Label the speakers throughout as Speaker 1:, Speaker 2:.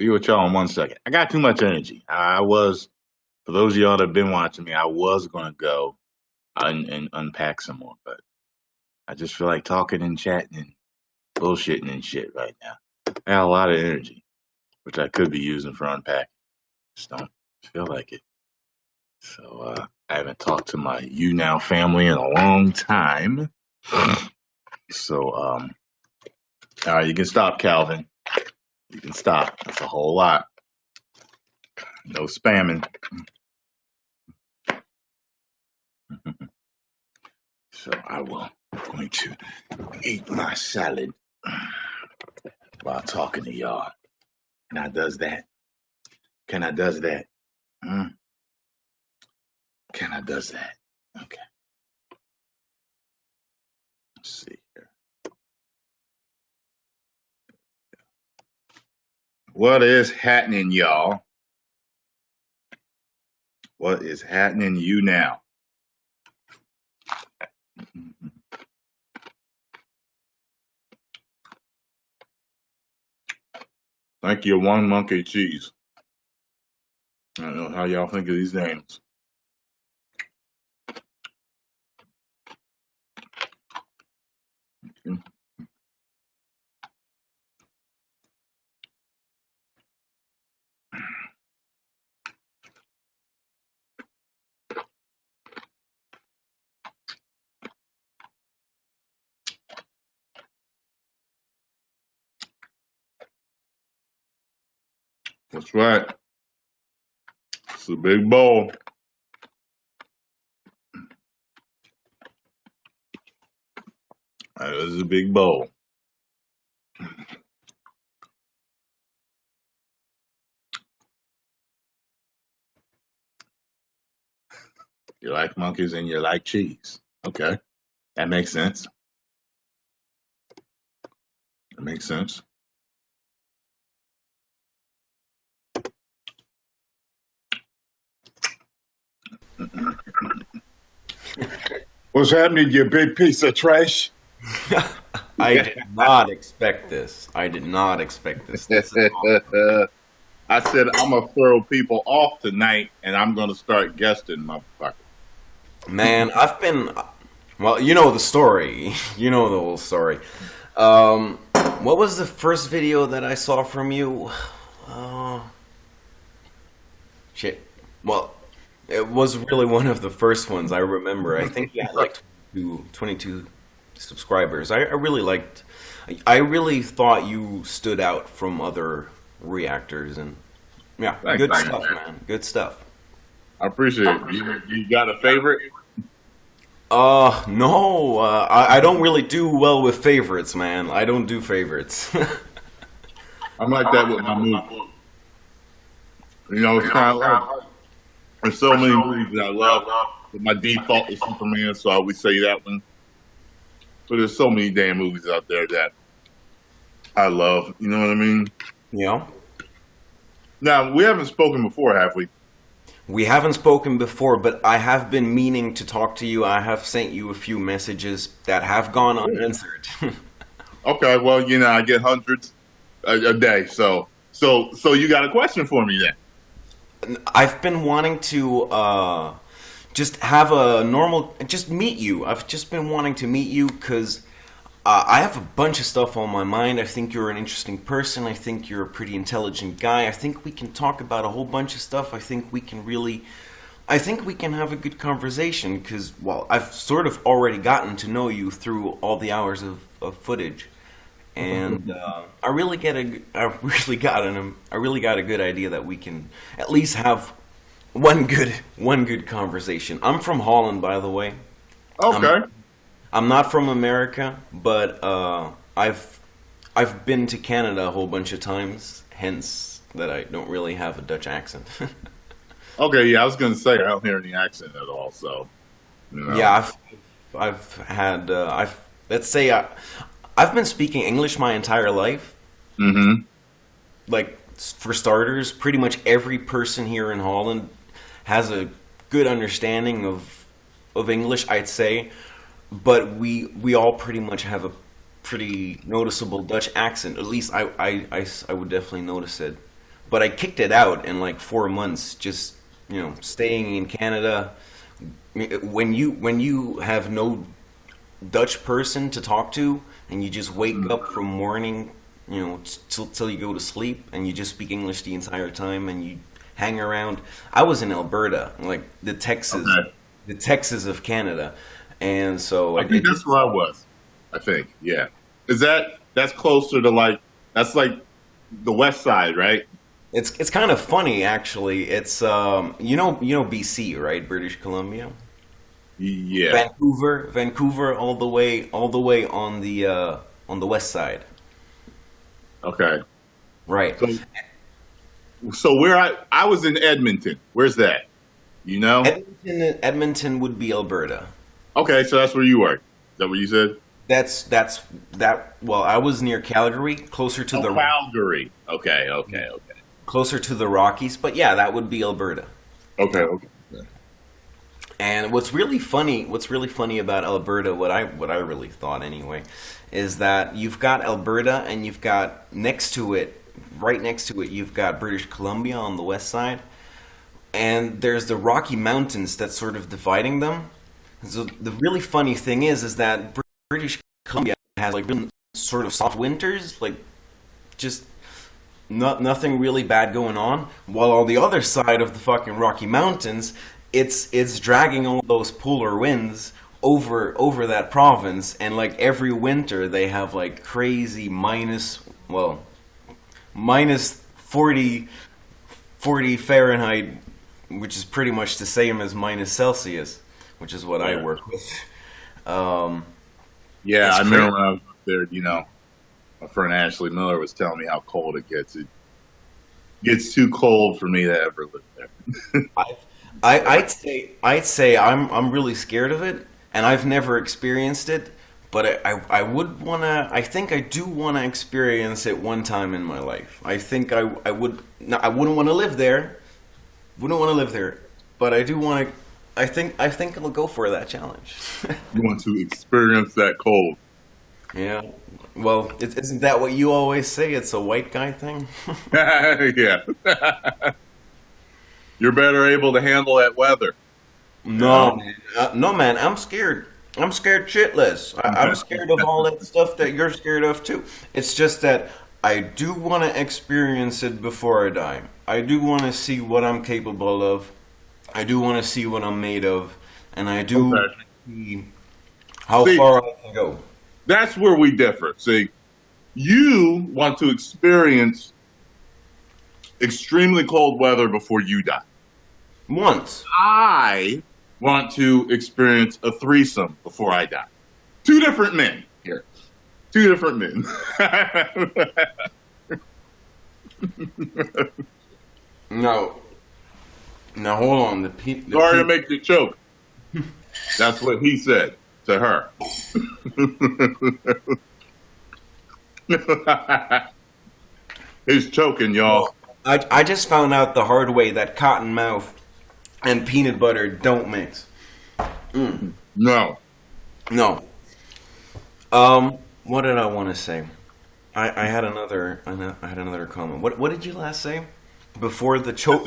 Speaker 1: Be with y'all in 1 second. I got too much energy. For those of y'all that have been watching me, I was going to go and unpack some more, but I just feel like talking and chatting and bullshitting and shit right now. I got a lot of energy, which I could be using for unpacking. Just don't feel like it. So I haven't talked to my Younow family in a long time. So, all right, you can stop, Calvin. You can stop. That's a whole lot. No spamming. So I'm going to eat my salad while talking to y'all. Can I does that? Can I does that? Can I does that? Okay. Let's see here. What is happening, y'all? What is happening Younow? Thank you, One Monkey Cheese. I don't know how y'all think of these names. Okay. That's right. It's a big bowl. That is a big bowl. You like monkeys and you like cheese. Okay. That makes sense. That makes sense. What's happening, you big piece of trash?
Speaker 2: I did not expect this. I did not expect this. This is awesome.
Speaker 1: I said I'm gonna throw people off tonight, and I'm gonna start guesting, motherfucker.
Speaker 2: Man, well, you know the story. You know the whole story. What was the first video that I saw from you? Shit. Well, it was really one of the first ones I remember. I think you had like 22 subscribers. I really thought you stood out from other reactors, and yeah, good stuff, man. Good stuff.
Speaker 1: I appreciate it. You got a favorite?
Speaker 2: No. I don't really do well with favorites, man. I don't do favorites.
Speaker 1: I'm like that with my movies. You know, it's kind of like there's so many movies that I love. But my default is Superman, so I always say that one. But there's so many damn movies out there that I love. You know what I mean?
Speaker 2: Yeah.
Speaker 1: Now, we haven't spoken before, have we?
Speaker 2: We haven't spoken before, but I have been meaning to talk to you. I have sent you a few messages that have gone unanswered.
Speaker 1: Okay, well, you know, I get hundreds a day, so you got a question for me then?
Speaker 2: I've been wanting to just have a normal, just meet you. I've just been wanting to meet you because I have a bunch of stuff on my mind. I think you're an interesting person. I think you're a pretty intelligent guy. I think we can talk about a whole bunch of stuff. I think we can have a good conversation because, well, I've sort of already gotten to know you through all the hours of footage. And I really got a good idea that we can at least have one good conversation. I'm from Holland, by the way.
Speaker 1: Okay.
Speaker 2: I'm not from America, but I've been to Canada a whole bunch of times, hence that I don't really have a Dutch accent.
Speaker 1: Okay, yeah, I was gonna say I don't hear any accent at all, so you know.
Speaker 2: Yeah, I've been speaking English my entire life.
Speaker 1: Mm-hmm.
Speaker 2: Like, for starters, pretty much every person here in Holland has a good understanding of English, I'd say. But we all pretty much have a pretty noticeable Dutch accent. At least I would definitely notice it. but I kicked it out in like 4 months. Just staying in Canada. When you have no Dutch person to talk to, and you just wake up from morning, till you go to sleep, and you just speak English the entire time, and you hang around. I was in Alberta, like the Texas of Canada, and so
Speaker 1: I think that's where I was. I think, yeah. That's closer to that's like the west side, right?
Speaker 2: it's kind of funny actually. It's BC, right? British Columbia.
Speaker 1: Yeah.
Speaker 2: Vancouver, all the way on the west side.
Speaker 1: Okay.
Speaker 2: Right.
Speaker 1: So where I was in Edmonton. Where's that? You know?
Speaker 2: Edmonton would be Alberta.
Speaker 1: Okay, so that's where you were. Is that what you said?
Speaker 2: That's that. Well, I was near Calgary, closer to the
Speaker 1: Calgary. Okay.
Speaker 2: closer to the Rockies, but yeah, that would be Alberta.
Speaker 1: Okay.
Speaker 2: And what's really funny about Alberta, what I really thought anyway, is that you've got Alberta and you've got right next to it, you've got British Columbia on the west side, and there's the Rocky Mountains that's sort of dividing them. So the really funny thing is that British Columbia has like really sort of soft winters, like just nothing really bad going on, while on the other side of the fucking Rocky Mountains, it's dragging all those polar winds over that province, and like every winter they have like crazy minus 40 Fahrenheit, which is pretty much the same as minus Celsius, which is what I work with.
Speaker 1: Yeah, I remember when I was up there, my friend Ashley Miller was telling me how cold it gets. It gets too cold for me to ever live there.
Speaker 2: I'd say I'm really scared of it, and I've never experienced it, but I would wanna. I think I do wanna experience it one time in my life. I think I would. No, I wouldn't want to live there. Wouldn't want to live there, but I do want to. I think I'll go for that challenge.
Speaker 1: You want to experience that cold?
Speaker 2: Yeah. Well, isn't that what you always say? It's a white guy thing.
Speaker 1: Yeah. You're better able to handle that weather.
Speaker 2: No, man. I'm scared. I'm scared shitless. I'm scared of all that stuff that you're scared of too. It's just that I do want to experience it before I die. I do want to see what I'm capable of. I do want to see what I'm made of, and I do see how far I can go.
Speaker 1: That's where we differ. See, you want to experience extremely cold weather before you die.
Speaker 2: Once.
Speaker 1: I want to experience a threesome before I die. Two different men here. Two different men.
Speaker 2: No. Now hold on.
Speaker 1: Sorry to make you choke. That's what he said to her. He's choking, y'all.
Speaker 2: I just found out the hard way that cottonmouth and peanut butter don't mix.
Speaker 1: No.
Speaker 2: What did I want to say? I had another comment. What did you last say? Before the choke.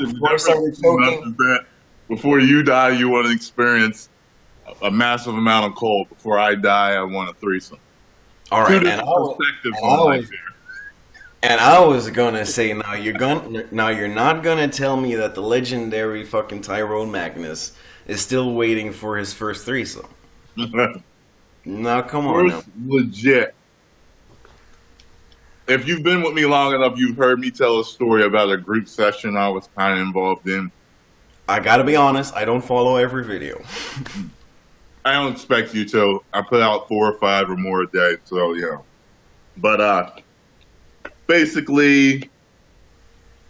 Speaker 1: Before you die, you want to experience a massive amount of cold. Before I die, I want a threesome.
Speaker 2: All right, and I was gonna say now you're not gonna tell me that the legendary fucking Tyrone Magnus is still waiting for his first threesome. No, come on now.
Speaker 1: Legit. If you've been with me long enough, you've heard me tell a story about a group session I was kind of involved in.
Speaker 2: I gotta be honest, I don't follow every video.
Speaker 1: I don't expect you to. I put out 4 or 5 or more a day, so But basically,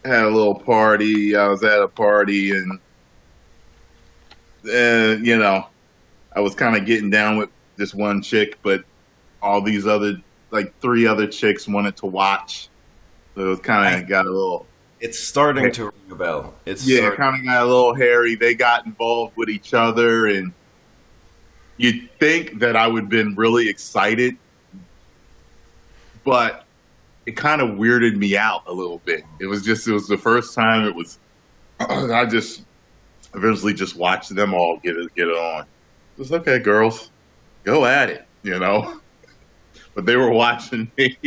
Speaker 1: had a little party. I was at a party, and I was kind of getting down with this one chick, but all these other 3 other chicks wanted to watch. So it kind of got a little.
Speaker 2: It's starting to ring a bell.
Speaker 1: Kind of got a little hairy. They got involved with each other, and you'd think that I would have been really excited, but it kind of weirded me out a little bit. It was the first time it was. I just eventually just watched them all get it on. It's okay, girls, go at it, you know. But they were watching me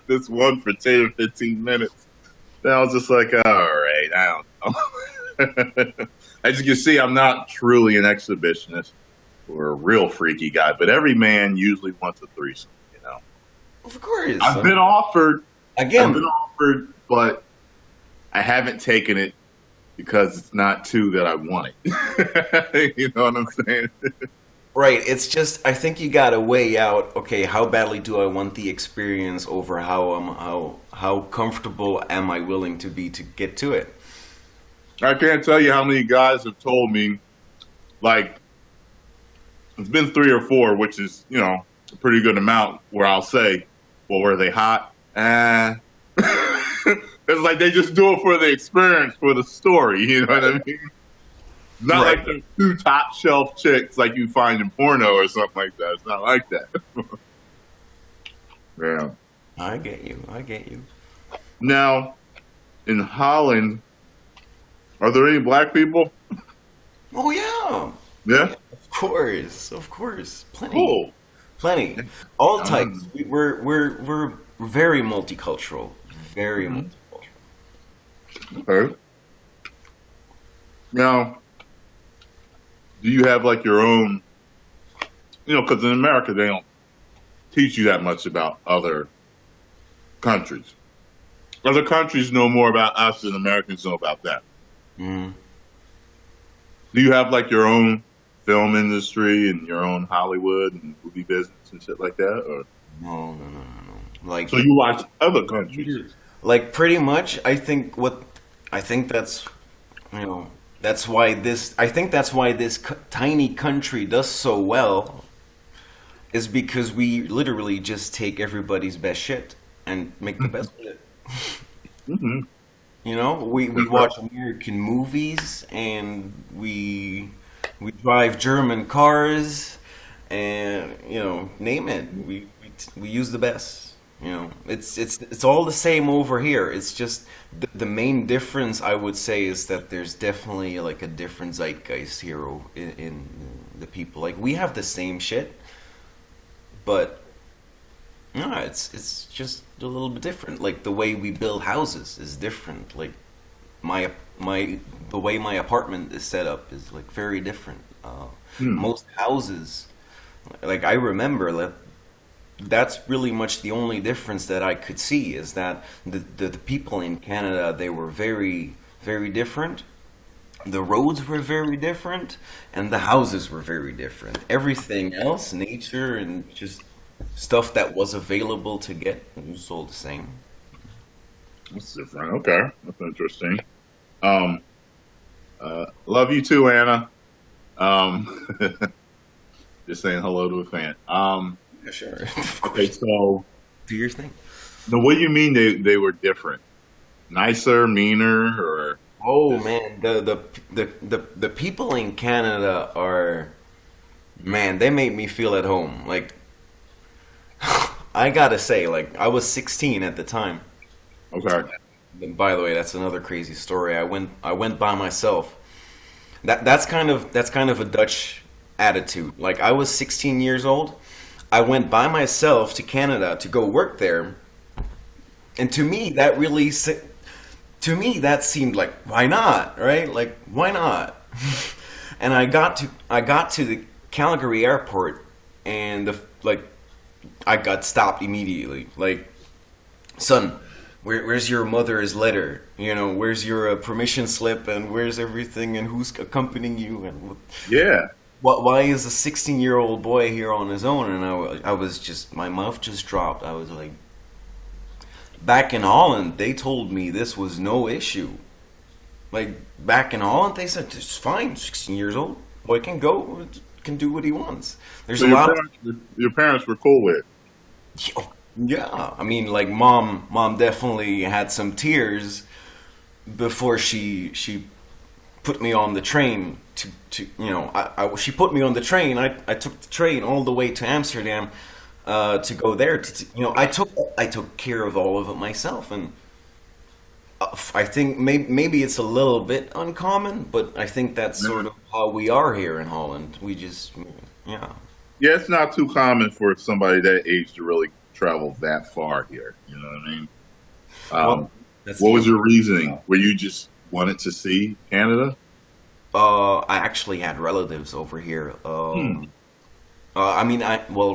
Speaker 1: this one for 10 or 15 minutes. And I was just like, all right, I don't know. As you can see, I'm not truly an exhibitionist or a real freaky guy, but every man usually wants a threesome, you know.
Speaker 2: Of course.
Speaker 1: I've been offered,
Speaker 2: Again,
Speaker 1: but I haven't taken it because it's not two that I wanted. You know what I'm saying?
Speaker 2: right. It's just I think you gotta weigh out. Okay, how badly do I want the experience over how comfortable am I willing to be to get to it?
Speaker 1: I can't tell you how many guys have told me, like, it's been three or four, which is, you know, a pretty good amount, where I'll say, well, were they hot? It's like they just do it for the experience, for the story, you know what I mean? Not
Speaker 2: Right.
Speaker 1: like the two top shelf chicks like you find in porno or something like that. It's not like that. Yeah.
Speaker 2: I get you. I get you.
Speaker 1: Now, in Holland, are there any black people?
Speaker 2: Oh yeah.
Speaker 1: Yeah.
Speaker 2: Of course, plenty,
Speaker 1: Cool.
Speaker 2: plenty, all types.
Speaker 1: Um,
Speaker 2: We're very multicultural, very
Speaker 1: mhm.
Speaker 2: multicultural.
Speaker 1: Okay. Now, do you have like your own, you know, because in America they don't teach you that much about other countries. Other countries know more about us than Americans know about them.
Speaker 2: Mm.
Speaker 1: Do you have like your own film industry and your own Hollywood and movie business and shit like that? Or
Speaker 2: No. Like,
Speaker 1: so you watch other countries?
Speaker 2: pretty much. I think that's you know that's why this. I think that's why this tiny country does so well. Is because we literally just take everybody's best shit and make the best of it.
Speaker 1: Hmm.
Speaker 2: You know, we watch American movies and we drive German cars and you know, name it. We use the best. You know, it's all the same over here. It's just the main difference I would say is that there's definitely like a different zeitgeist here in the people. Like we have the same shit, but no, it's just a little bit different. Like the way we build houses is different. Like my the way my apartment is set up is like very different.
Speaker 1: Hmm.
Speaker 2: Most houses, like I remember that that's really much the only difference that I could see is that the people in Canada they were very different. The roads were very different, and the houses were very different. Everything else, nature and just stuff that was available to get, was all the same.
Speaker 1: That's different. Okay, that's interesting. Um, love you too, Anna. Um, just saying hello to a fan.
Speaker 2: Yeah, sure. Of
Speaker 1: Okay,
Speaker 2: course.
Speaker 1: so
Speaker 2: Do your thing.
Speaker 1: the what do you mean they were different? Nicer, meaner, or
Speaker 2: Oh
Speaker 1: just
Speaker 2: man, the people in Canada are man, they make me feel at home. Like I gotta say, like I was 16 at the time.
Speaker 1: okay?
Speaker 2: And by the way, that's another crazy story. I went by myself. That's kind of a Dutch attitude. Like I was 16 years old. I went by myself to Canada to go work there, and to me that really to me that seemed like why not, right? Like why not? And I got to the Calgary airport, and I got stopped immediately. Like, son, where's your mother's letter? You know, where's your permission slip, and where's everything, and who's accompanying you, and
Speaker 1: Yeah.
Speaker 2: why is a 16-year-old boy here on his own? And I was just my mouth just dropped. I was like, back in Holland, they told me this was no issue. Like back in Holland, they said it's fine. 16 years old, boy can go, can do what he wants. There's
Speaker 1: So
Speaker 2: a lot of
Speaker 1: your parents were cool with it.
Speaker 2: yeah. I mean, like mom definitely had some tears before she put me on the train to you know she put me on the train. I took the train all the way to Amsterdam. to go there. I took care of all of it myself, and I think maybe it's a little bit uncommon, but I think that's sort of how we are here in Holland. We just, yeah.
Speaker 1: Yeah, it's not too common for somebody that age to really travel that far here. You know what I mean?
Speaker 2: Well,
Speaker 1: Um,
Speaker 2: that's
Speaker 1: what
Speaker 2: the
Speaker 1: was
Speaker 2: only.
Speaker 1: your reasoning? Were you just wanted to see Canada?
Speaker 2: I actually had relatives over here.
Speaker 1: Hmm.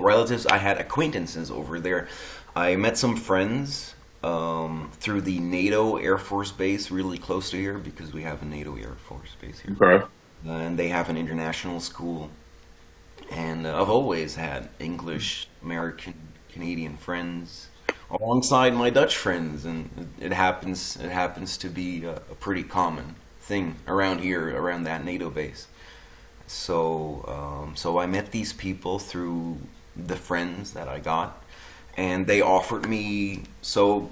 Speaker 2: Relatives. I had acquaintances over there. I met some friends through the NATO Air Force Base, really close to here, because we have a NATO Air Force Base here,
Speaker 1: Okay.
Speaker 2: and they have an international school. And I've always had English, American, Canadian friends alongside my Dutch friends, and it happens to be a pretty common thing around here, around that NATO base. So I met these people through the friends that I got, and they offered me. So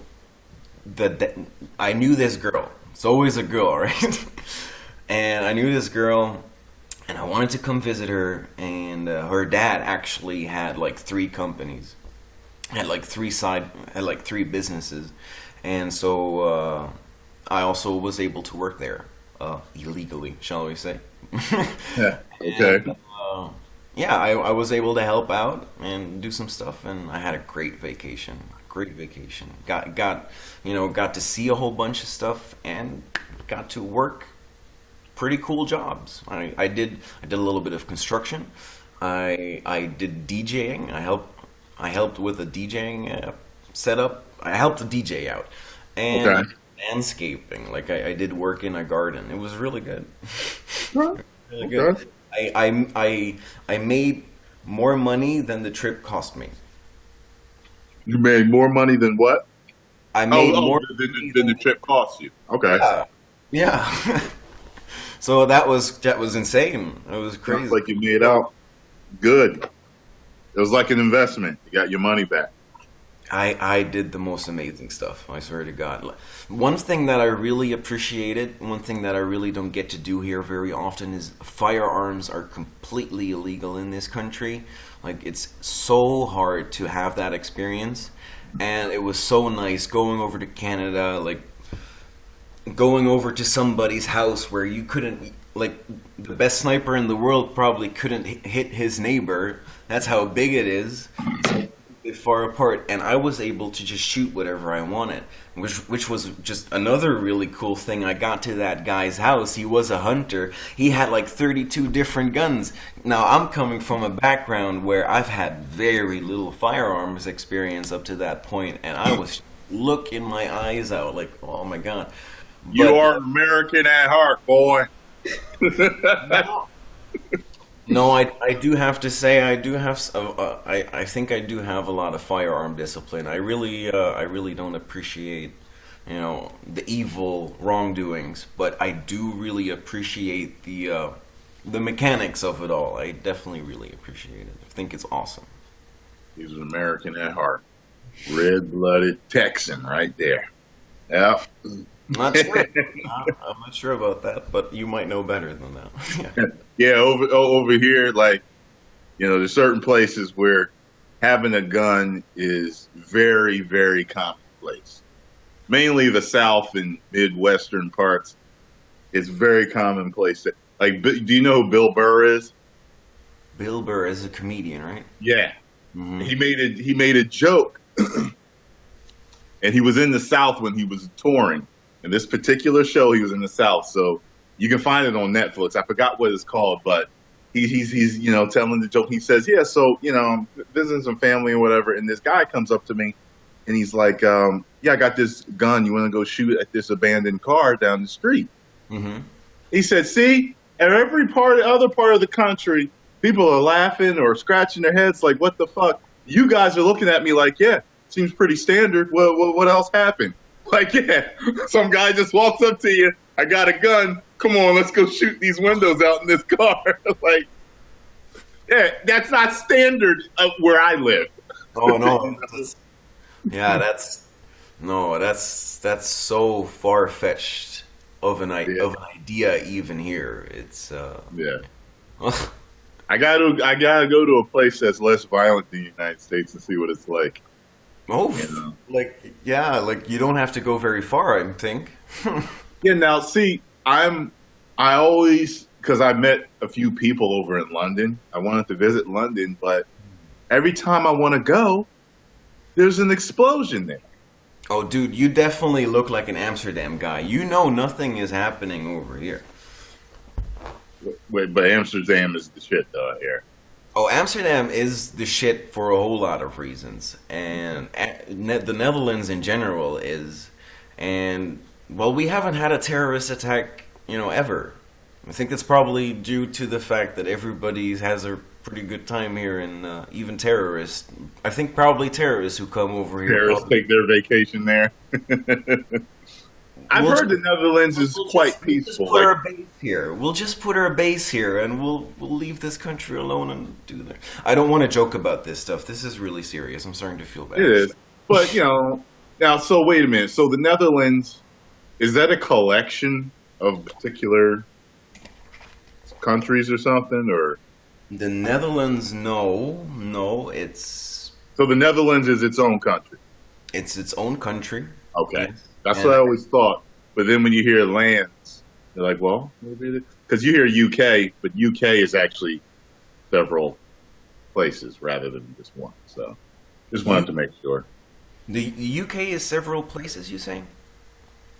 Speaker 2: that I knew this girl. It's always a girl, right? And I knew this girl, and I wanted to come visit her. And her dad actually had like three companies, had like three businesses, and so I also was able to work there illegally, shall we say?
Speaker 1: Yeah. Okay.
Speaker 2: And yeah, I was able to help out and do some stuff, and I had a great vacation. Great vacation. Got to see a whole bunch of stuff, and got to work pretty cool jobs. I did a little bit of construction. I did DJing. I helped with a DJing setup. I helped the DJ out, and
Speaker 1: Okay.
Speaker 2: landscaping. Like I did work in a garden. It was really good.
Speaker 1: Well,
Speaker 2: Really good.
Speaker 1: okay.
Speaker 2: I made more money than the trip cost me.
Speaker 1: You made more money than what?
Speaker 2: I
Speaker 1: Oh,
Speaker 2: made
Speaker 1: oh,
Speaker 2: more
Speaker 1: than,
Speaker 2: money
Speaker 1: than the
Speaker 2: than
Speaker 1: trip cost you. Okay.
Speaker 2: yeah, yeah. So that was insane. It was
Speaker 1: Sounds
Speaker 2: crazy.
Speaker 1: like you made out good. It was like an investment. You got your money back.
Speaker 2: I did the most amazing stuff. I swear to God. One thing that I really appreciated, one thing that I really don't get to do here very often is firearms are completely illegal in this country. Like it's so hard to have that experience, and it was so nice going over to Canada, like going over to somebody's house where you couldn't, like, the best sniper in the world probably couldn't hit his neighbor. That's how big it is. So far apart, and I was able to just shoot whatever I wanted, which was just another really cool thing. I got to that guy's house. He was a hunter. He had like 32 different guns. Now I'm coming from a background where I've had very little firearms experience up to that point, and I was looking my eyes out like, oh my god.
Speaker 1: You
Speaker 2: But
Speaker 1: are American at heart, boy.
Speaker 2: no, no, I do have to say I do have I think I do have a lot of firearm discipline. I really don't appreciate the evil wrongdoings, but I do really appreciate the mechanics of it all. I definitely really appreciate it. I think it's awesome.
Speaker 1: He's an American at heart. Red-blooded Texan right there. Yeah.
Speaker 2: Not sure. I'm not sure about that, but you might know better than that. Yeah.
Speaker 1: Yeah, over here, like, there's certain places where having a gun is very, very commonplace. Mainly the South and Midwestern parts, it's very commonplace. Like, do you know who Bill Burr is?
Speaker 2: Bill Burr is a comedian, right?
Speaker 1: Yeah,
Speaker 2: Hmm.
Speaker 1: he made a joke, and he was in the South when he was touring. In this particular show, he was in the South, so you can find it on Netflix. I forgot what it's called, but he's telling the joke. He says, "Yeah, so I'm visiting some family or whatever," and this guy comes up to me, and he's like, "Yeah, I got this gun. You want to go shoot at this abandoned car down the street?"
Speaker 2: Hmm.
Speaker 1: He said, "See, at every other part of the country, people are laughing or scratching their heads like, what the fuck? You guys are looking at me like, yeah, seems pretty standard. What else happened? Like, yeah, some guy just walks up to you. I got a gun. Come on, let's go shoot these windows out in this car." Like, yeah, that's not standard of where I live.
Speaker 2: Oh no, yeah, that's no, that's so far fetched of
Speaker 1: Yeah,
Speaker 2: of an idea even here. It's
Speaker 1: yeah. I gotta go to a place that's less violent than the United States and see what it's like.
Speaker 2: Oh,
Speaker 1: You know.
Speaker 2: like you don't have to go very far, I think.
Speaker 1: Yeah. Now, see, I always because I met a few people over in London. I wanted to visit London, but every time I want to go, there's an explosion there.
Speaker 2: Oh, dude, you definitely look like an Amsterdam guy. You know nothing is happening over here.
Speaker 1: Wait, but Amsterdam is the shit though here.
Speaker 2: Oh, Amsterdam is the shit for a whole lot of reasons, and the Netherlands in general is, and well, we haven't had a terrorist attack, ever. I think that's probably due to the fact that everybody has a pretty good time here, and even terrorists. I think probably terrorists who come over here.
Speaker 1: Terrorists take their vacation there. I've heard the Netherlands is quite
Speaker 2: we'll just
Speaker 1: peaceful.
Speaker 2: put our base here. We'll just put our base here, and we'll leave this country alone and do that. I don't want to joke about this stuff. This is really serious. I'm starting to feel bad.
Speaker 1: It is, but now. So wait a minute. So the Netherlands is that a collection of particular countries or something, or
Speaker 2: The Netherlands, no,
Speaker 1: so the Netherlands is its own country?
Speaker 2: it's its own country.
Speaker 1: Okay,
Speaker 2: Yes.
Speaker 1: that's
Speaker 2: And
Speaker 1: what I always thought. But then when you hear lands, you're like, well, maybe because you hear UK, but UK is actually several places rather than just one. So just wanted to make sure.
Speaker 2: The UK is several places, you say?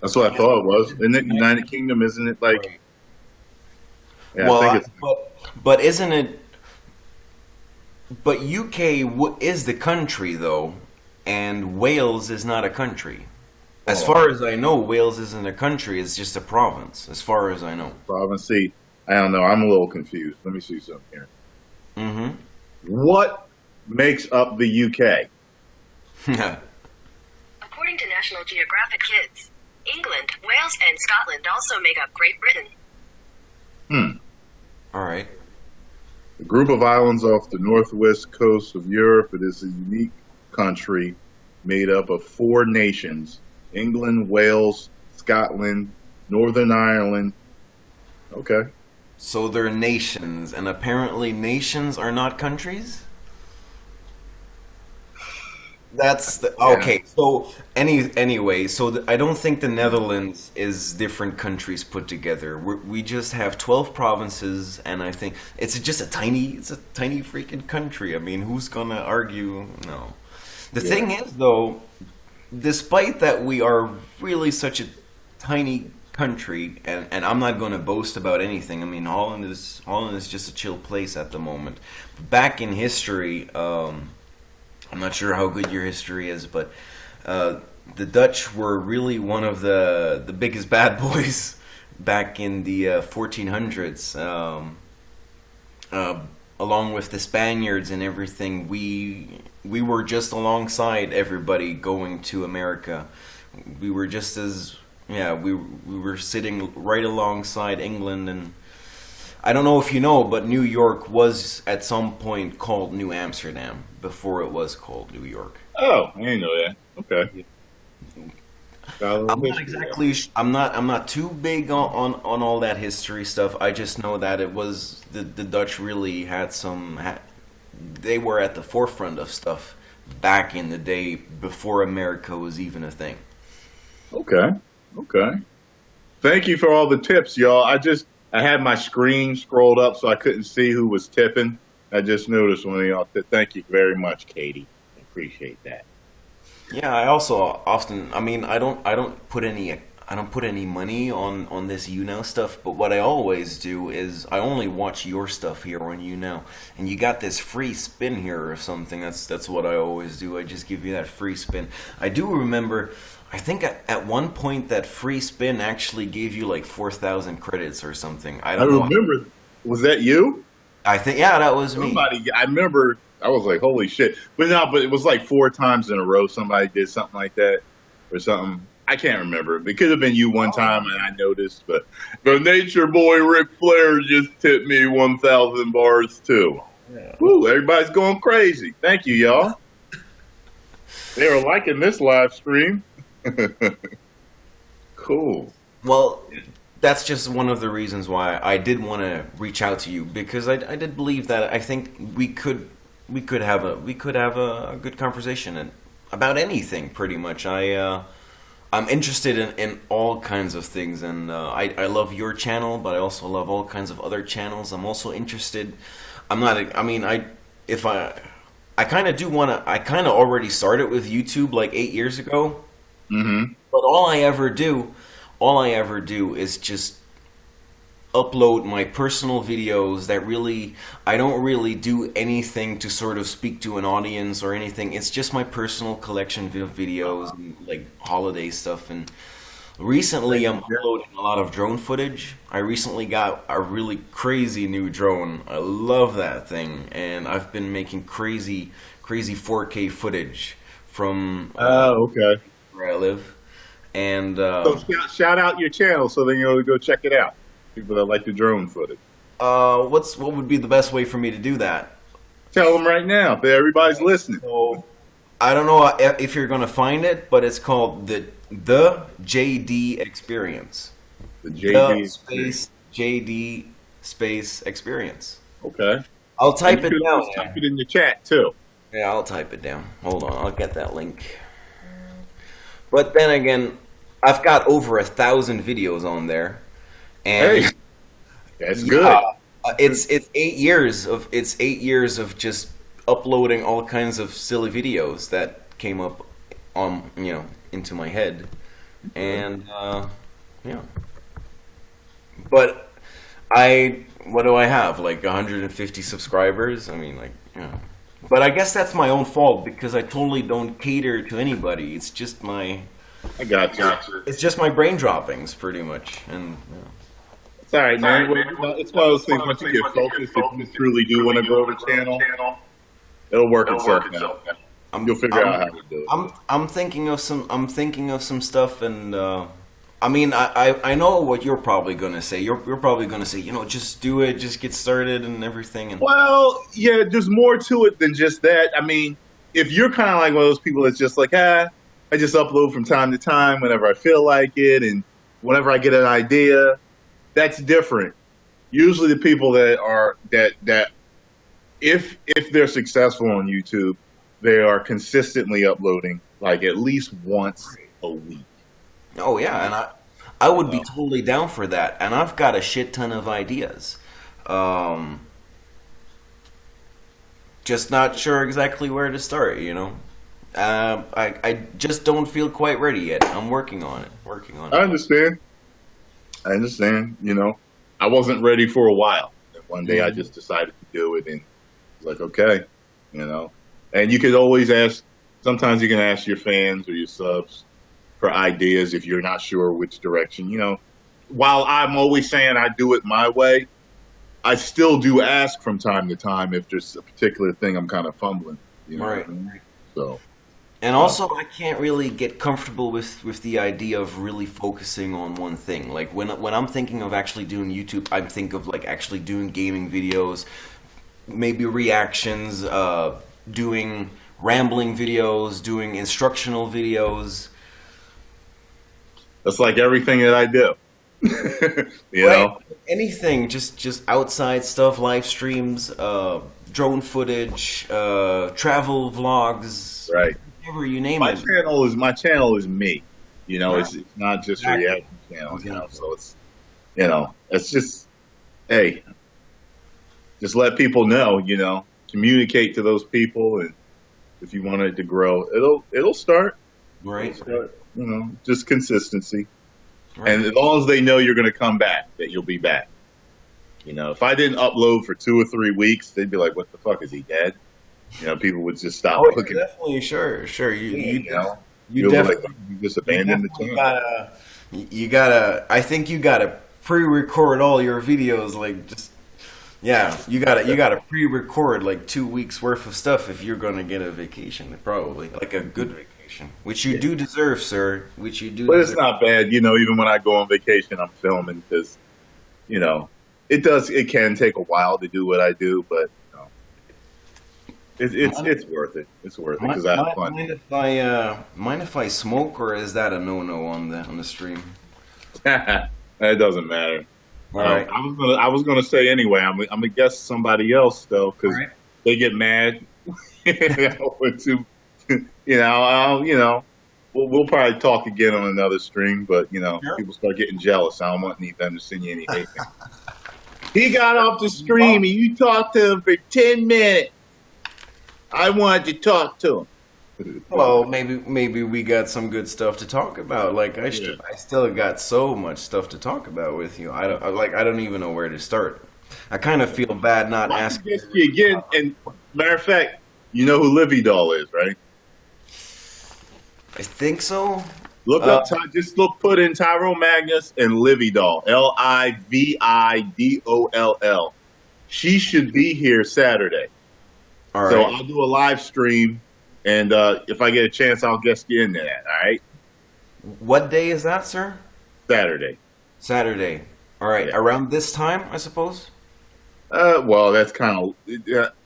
Speaker 1: That's what I thought it was. Isn't it United Kingdom? Isn't it like? Yeah,
Speaker 2: Well,
Speaker 1: I think it's.
Speaker 2: but isn't it? But UK is the country though, and Wales is not a country. As far as I know, Wales isn't a country; it's just a province. As far as I know.
Speaker 1: Province. See, I don't know. I'm a little confused. Let me see something here.
Speaker 2: Mm-hmm.
Speaker 1: What makes up the UK?
Speaker 3: According to National Geographic Kids, England, Wales, and Scotland also make up Great Britain.
Speaker 2: All right.
Speaker 1: A group of islands off the northwest coast of Europe. It is a unique country made up of four nations: England, Wales, Scotland, Northern Ireland. Okay.
Speaker 2: So they're nations, and apparently nations are not countries? That's the, okay. So anyway, so I don't think the Netherlands is different countries put together. We just have 12 provinces, and I think it's a tiny freaking country. I mean, who's gonna argue? No. The thing is, though, despite that we are really such a tiny country, and I'm not going to boast about anything. I mean, Holland is just a chill place at the moment. Back in history, I'm not sure how good your history is, but the Dutch were really one of the biggest bad boys back in the 1400s. Along with the Spaniards and everything, we were just alongside everybody going to America. We were just as we were sitting right alongside England, and I don't know if you know, but New York was at some point called New Amsterdam before it was called New York.
Speaker 1: Oh, I didn't know that. Okay.
Speaker 2: I'm not exactly. I'm not too big on all that history stuff. I just know that it was the Dutch really had some. They were at the forefront of stuff back in the day before America was even a thing.
Speaker 1: Okay. Okay. Thank you for all the tips, y'all. I had my screen scrolled up so I couldn't see who was tipping. I just noticed one of y'all. Thank you very much, Katie. I appreciate that.
Speaker 2: Yeah, I also often. I mean, I don't put any money on this Younow stuff. But what I always do is I only watch your stuff here on Younow, and you got this free spin here or something. That's what I always do. I just give you that free spin. I do remember. I think at one point that free spin actually gave you like 4,000 credits or something. I
Speaker 1: I
Speaker 2: don't know.
Speaker 1: remember. Was that you?
Speaker 2: I think that was me.
Speaker 1: Somebody. I remember. I was like, holy shit. But it was like 4 times in a row somebody did something like that or something. I can't remember. It could have been you one time and I noticed. But the Nature Boy Ric Flair just tipped me 1,000 bars too.
Speaker 2: Yeah.
Speaker 1: Woo, everybody's going crazy. Thank you, y'all. They were liking this live stream. Cool.
Speaker 2: Well, that's just one of the reasons why I did want to reach out to you, because I did believe that I think we could have a good conversation about anything pretty much. I'm interested in all kinds of things, and I love your channel, but I also love all kinds of other channels. I'm also interested. I'm not. I mean, if I kind of do want to. I kind of already started with YouTube like 8 years ago.
Speaker 1: Mm-hmm.
Speaker 2: But all I ever do is just upload my personal videos that really, I don't really do anything to sort of speak to an audience or anything. It's just my personal collection of videos and like holiday stuff. And recently I'm uploading a lot of drone footage. I recently got a really crazy new drone. I love that thing. And I've been making crazy 4K footage from
Speaker 1: okay.
Speaker 2: where I live. And
Speaker 1: So shout out your channel so then you'll go check it out. People that like the drone footage.
Speaker 2: what would be the best way for me to do that?
Speaker 1: Tell them right now that everybody's listening.
Speaker 2: So I don't know if you're gonna find it, but it's called the JD Experience.
Speaker 1: The JD
Speaker 2: The space JD space Experience.
Speaker 1: Okay.
Speaker 2: I'll type
Speaker 1: And
Speaker 2: it
Speaker 1: you can
Speaker 2: down.
Speaker 1: always type it in the chat too.
Speaker 2: Yeah, I'll type it down. Hold on, I'll get that link. But then again, I've got over 1,000 videos on there, and
Speaker 1: Hey, that's good.
Speaker 2: it's 8 years of just uploading all kinds of silly videos that came up on into my head, and yeah. But what do I have? Like 150 subscribers? I mean, like, yeah. But I guess that's my own fault because I totally don't cater to anybody. It's just my
Speaker 1: I got you.
Speaker 2: it's just my brain droppings, pretty much, and. Yeah.
Speaker 1: It's all right, man. It's one of those things. Once you get focused, if you truly do want to grow the channel, it'll work itself out. You'll figure out how to do it.
Speaker 2: I'm thinking of some stuff, and I mean, I know what you're probably gonna say. You're probably gonna say, just do it, just get started and everything. And
Speaker 1: Well, yeah, there's more to it than just that. I mean, if you're kind of like one of those people that's just like, I just upload from time to time whenever I feel like it, and whenever I get an idea, that's different. Usually, the people that are that if they're successful on YouTube, they are consistently uploading like at least once a week.
Speaker 2: oh yeah, and I would be totally down for that. And I've got a shit ton of ideas. Just not sure exactly where to start. I just don't feel quite ready yet. I'm working on it.
Speaker 1: I understand. I wasn't ready for a while. And one day I just decided to do it, and it's like, okay, And you could always ask. Sometimes you can ask your fans or your subs for ideas if you're not sure which direction. While I'm always saying I do it my way, I still do ask from time to time if there's a particular thing I'm kind of fumbling. You know
Speaker 2: Right.
Speaker 1: what I mean? So.
Speaker 2: And also, I can't really get comfortable with the idea of really focusing on one thing. Like when I'm thinking of actually doing YouTube, I think of like actually doing gaming videos, maybe reactions, doing rambling videos, doing instructional videos.
Speaker 1: That's like everything that I do.
Speaker 2: Right. Anything, just outside stuff, live streams, drone footage, travel vlogs.
Speaker 1: Right.
Speaker 2: Whatever you name
Speaker 1: My
Speaker 2: it.
Speaker 1: channel is me. It's not just a reaction channel. So it's just, hey, just let people know. Communicate to those people, and if you want it to grow, it'll start.
Speaker 2: Right.
Speaker 1: Just consistency.
Speaker 2: Right.
Speaker 1: And as long as they know you're going to come back, that you'll be back. If I didn't upload for 2 or 3 weeks, they'd be like, "What the fuck, is he dead?" People would just stop looking.
Speaker 2: Definitely, sure. You
Speaker 1: definitely just abandon the channel.
Speaker 2: You gotta. I think you gotta pre-record all your videos. Like, just you gotta pre-record like 2 weeks worth of stuff if you're gonna get a vacation. Probably like a good vacation, which you do deserve, sir. Which you do.
Speaker 1: But
Speaker 2: deserve.
Speaker 1: it's not bad, even when I go on vacation, I'm filming because, it can take a while to do what I do, but it's worth it. It's worth it because I have fun.
Speaker 2: Mind if I smoke, or is that a no-no on the stream?
Speaker 1: It doesn't matter.
Speaker 2: All right.
Speaker 1: I was gonna say anyway. I'm gonna guess somebody else though,
Speaker 2: All
Speaker 1: because
Speaker 2: right.
Speaker 1: they get mad. When to, we'll probably talk again on another stream, but
Speaker 2: Sure.
Speaker 1: people start getting jealous. I don't want them to send you any hate mail. He got off the stream and you talked to him for 10 minutes. I wanted to talk to him.
Speaker 2: Well, maybe we got some good stuff to talk about. Like
Speaker 1: Yeah.
Speaker 2: I still got so much stuff to talk about with you. I don't even know where to start. I kind of feel bad not
Speaker 1: I
Speaker 2: asking.
Speaker 1: suggest you again. And matter of fact, you know who Livy Doll is, right?
Speaker 2: I think so.
Speaker 1: Look up, put in Tyrone Magnus and Livy Doll, Lividoll. She should be here Saturday.
Speaker 2: All
Speaker 1: So
Speaker 2: right.
Speaker 1: I'll do a live stream, and if I get a chance, I'll guest you in that. All right,
Speaker 2: What day is that, sir?
Speaker 1: Saturday.
Speaker 2: Saturday. All right.
Speaker 1: Yeah.
Speaker 2: Around this time, I suppose.
Speaker 1: Well, that's kind of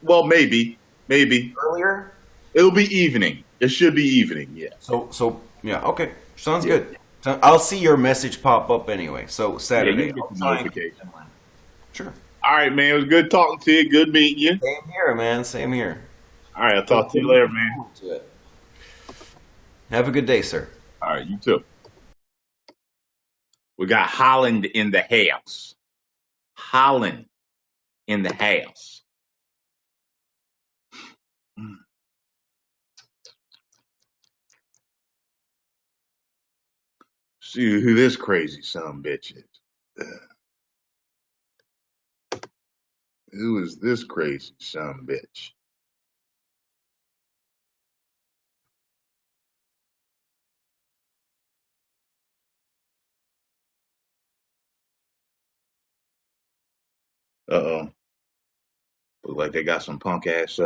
Speaker 1: well, maybe
Speaker 2: Earlier.
Speaker 1: it'll be evening. It should be evening. Yeah.
Speaker 2: So yeah. Okay. Sounds good. So I'll see your message pop up anyway. So
Speaker 1: Yeah,
Speaker 2: Saturday.
Speaker 1: you get
Speaker 2: I'll
Speaker 1: the
Speaker 2: try and get
Speaker 1: notification.
Speaker 2: in line. Sure.
Speaker 1: All right, man. It was good talking to you. Good meeting you.
Speaker 2: Same here, man. Same here.
Speaker 1: All right, I'll talk to you later, man.
Speaker 2: Have a good day, sir.
Speaker 1: All right, you too. We got Holland in the house. Holland in the house. See who this crazy son of a bitch is. Who is this crazy son of a bitch? Uh-oh. Look like they got some punk ass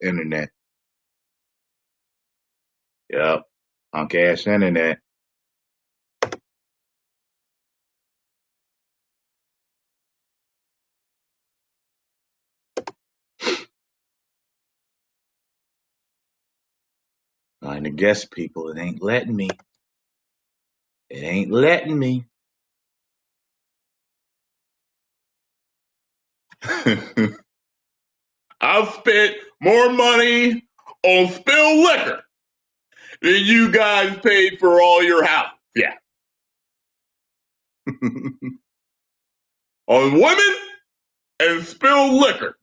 Speaker 1: internet. Yep. Punk ass internet. Trying to guess people. It ain't letting me. It ain't letting me. I've spent more money on spilled liquor than you guys paid for all your house. Yeah. On women and spilled liquor.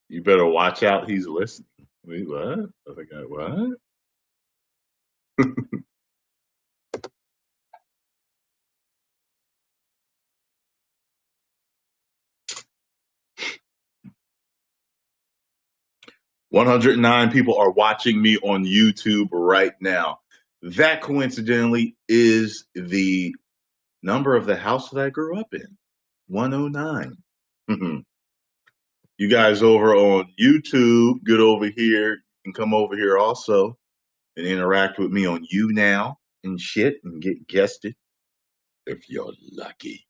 Speaker 1: You better watch out. He's listening. Wait, what? I think what? 109 people are watching me on YouTube right now. That coincidentally is the number of the house that I grew up in. 109. You guys over on YouTube, get over here. You can come over here also and interact with me on Younow and shit and get guested if you're lucky.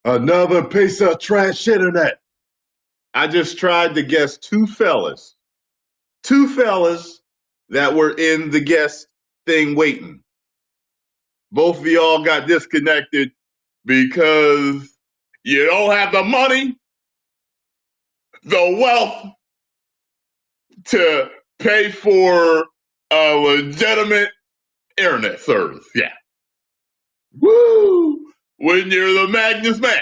Speaker 1: Another piece of trash internet. I just tried to guess two fellas that were in the guest thing waiting. Both of y'all got disconnected because you don't have the money, the wealth to pay for a legitimate internet service. Yeah. Woo! When you're the Magnus man,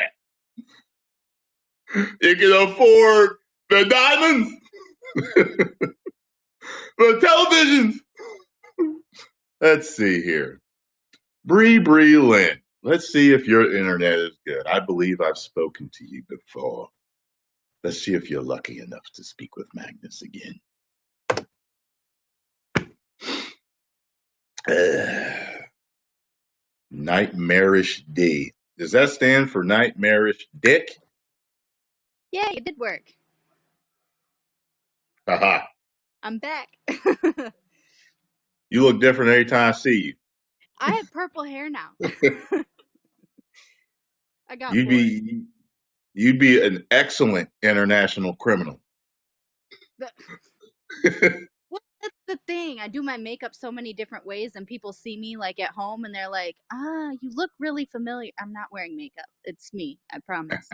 Speaker 1: you can afford the diamonds, the televisions. Let's see here. Bree Lynn. Let's see if your internet is good. I believe I've spoken to you before. Let's see if you're lucky enough to speak with Magnus again. Nightmarish D. Does that stand for nightmarish dick?
Speaker 4: Yeah, it did work.
Speaker 1: Haha.
Speaker 4: I'm back.
Speaker 1: You look different every time I see
Speaker 4: I have purple hair now.
Speaker 1: you.
Speaker 4: I got
Speaker 1: You'd
Speaker 4: bored.
Speaker 1: be you'd be an excellent international criminal.
Speaker 4: Well, that's the thing. I do my makeup so many different ways, and people see me like at home, and they're like, you look really familiar. I'm not wearing makeup. It's me. I promise.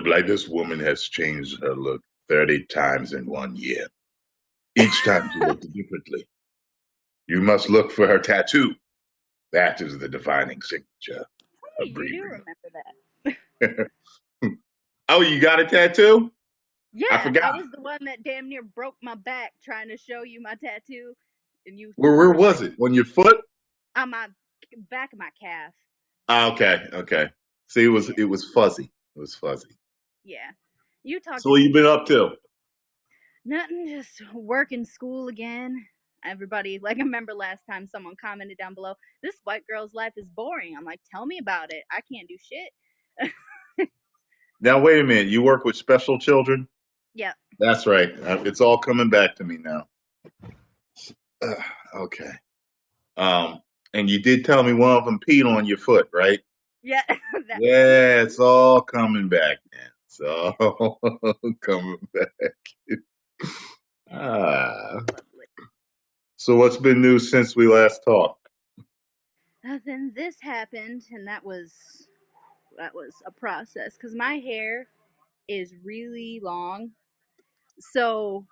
Speaker 1: Like, this woman has changed her look 30 times in 1 year. Each time she looked differently. You must look for her tattoo. That is the defining signature
Speaker 4: Hey,
Speaker 1: of
Speaker 4: you do
Speaker 1: breathing.
Speaker 4: remember that.
Speaker 1: Oh, you got a tattoo?
Speaker 4: Yeah,
Speaker 1: I forgot.
Speaker 4: I was the one that damn near broke my back trying to show you my tattoo, and you.
Speaker 1: Where was it? On your foot?
Speaker 4: On my back of my calf.
Speaker 1: Okay. See, it was fuzzy. It was fuzzy.
Speaker 4: Yeah, you talked.
Speaker 1: So what you been up to?
Speaker 4: Nothing, just working, school again. Everybody, like, I remember last time someone commented down below, this white girl's life is boring. I'm like, tell me about it. I can't do shit.
Speaker 1: Now wait a minute. You work with special children?
Speaker 4: Yeah.
Speaker 1: That's right. It's all coming back to me now. Okay. And you did tell me one of them peed on your foot, right?
Speaker 4: Yeah.
Speaker 1: Yeah, it's all coming back, man. It's all coming back. So what's been new since we last talked?
Speaker 4: Then this happened, and that was a process, because my hair is really long. So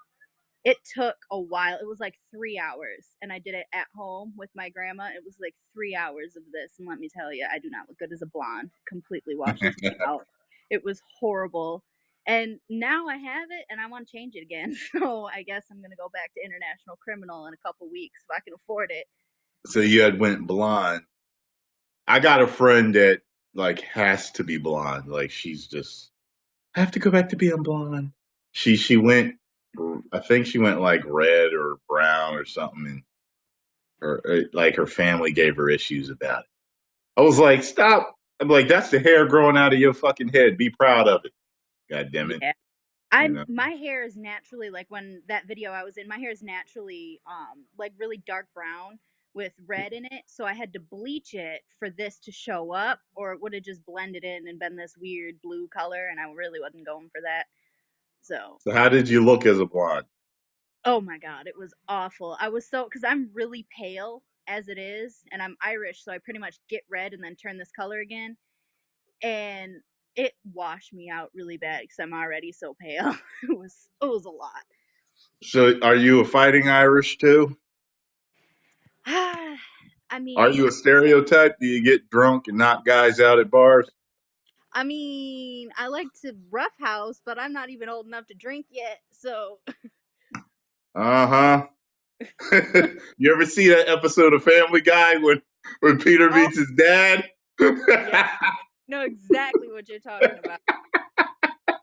Speaker 4: it took a while. It was like 3 hours, and I did it at home with my grandma. It was like 3 hours of this, and let me tell you, I do not look good as a blonde. Completely washes me out. It was horrible. And now I have it, and I want to change it again. So I guess I'm going to go back to international criminal in a couple weeks if I can afford it.
Speaker 1: So you had went blonde. I got a friend that like has to be blonde. Like, she's just, I have to go back to being blonde. She went, I think she went like red or brown or something, or like her family gave her issues about it. I was like, stop. I'm like, that's the hair growing out of your fucking head. Be proud of it. God damn it.
Speaker 4: Yeah. My hair is naturally, like, when that video I was in, my hair is naturally like really dark brown with red in it, so I had to bleach it for this to show up, or it would have just blended in and been this weird blue color, and I really wasn't going for that. So
Speaker 1: how did you look as a blonde?
Speaker 4: oh my god, it was awful. I was so, because I'm really pale as it is, and I'm Irish, so I pretty much get red and then turn this color again, and it washed me out really bad because I'm already so pale. It was a lot.
Speaker 1: So are you a fighting Irish too?
Speaker 4: I mean,
Speaker 1: Are you a stereotype? Do you get drunk and knock guys out at bars?
Speaker 4: I mean, I like to roughhouse, but I'm not even old enough to drink yet, so.
Speaker 1: Uh-huh. You ever see that episode of Family Guy when Peter meets his dad?
Speaker 4: Yeah. Know exactly what you're talking about.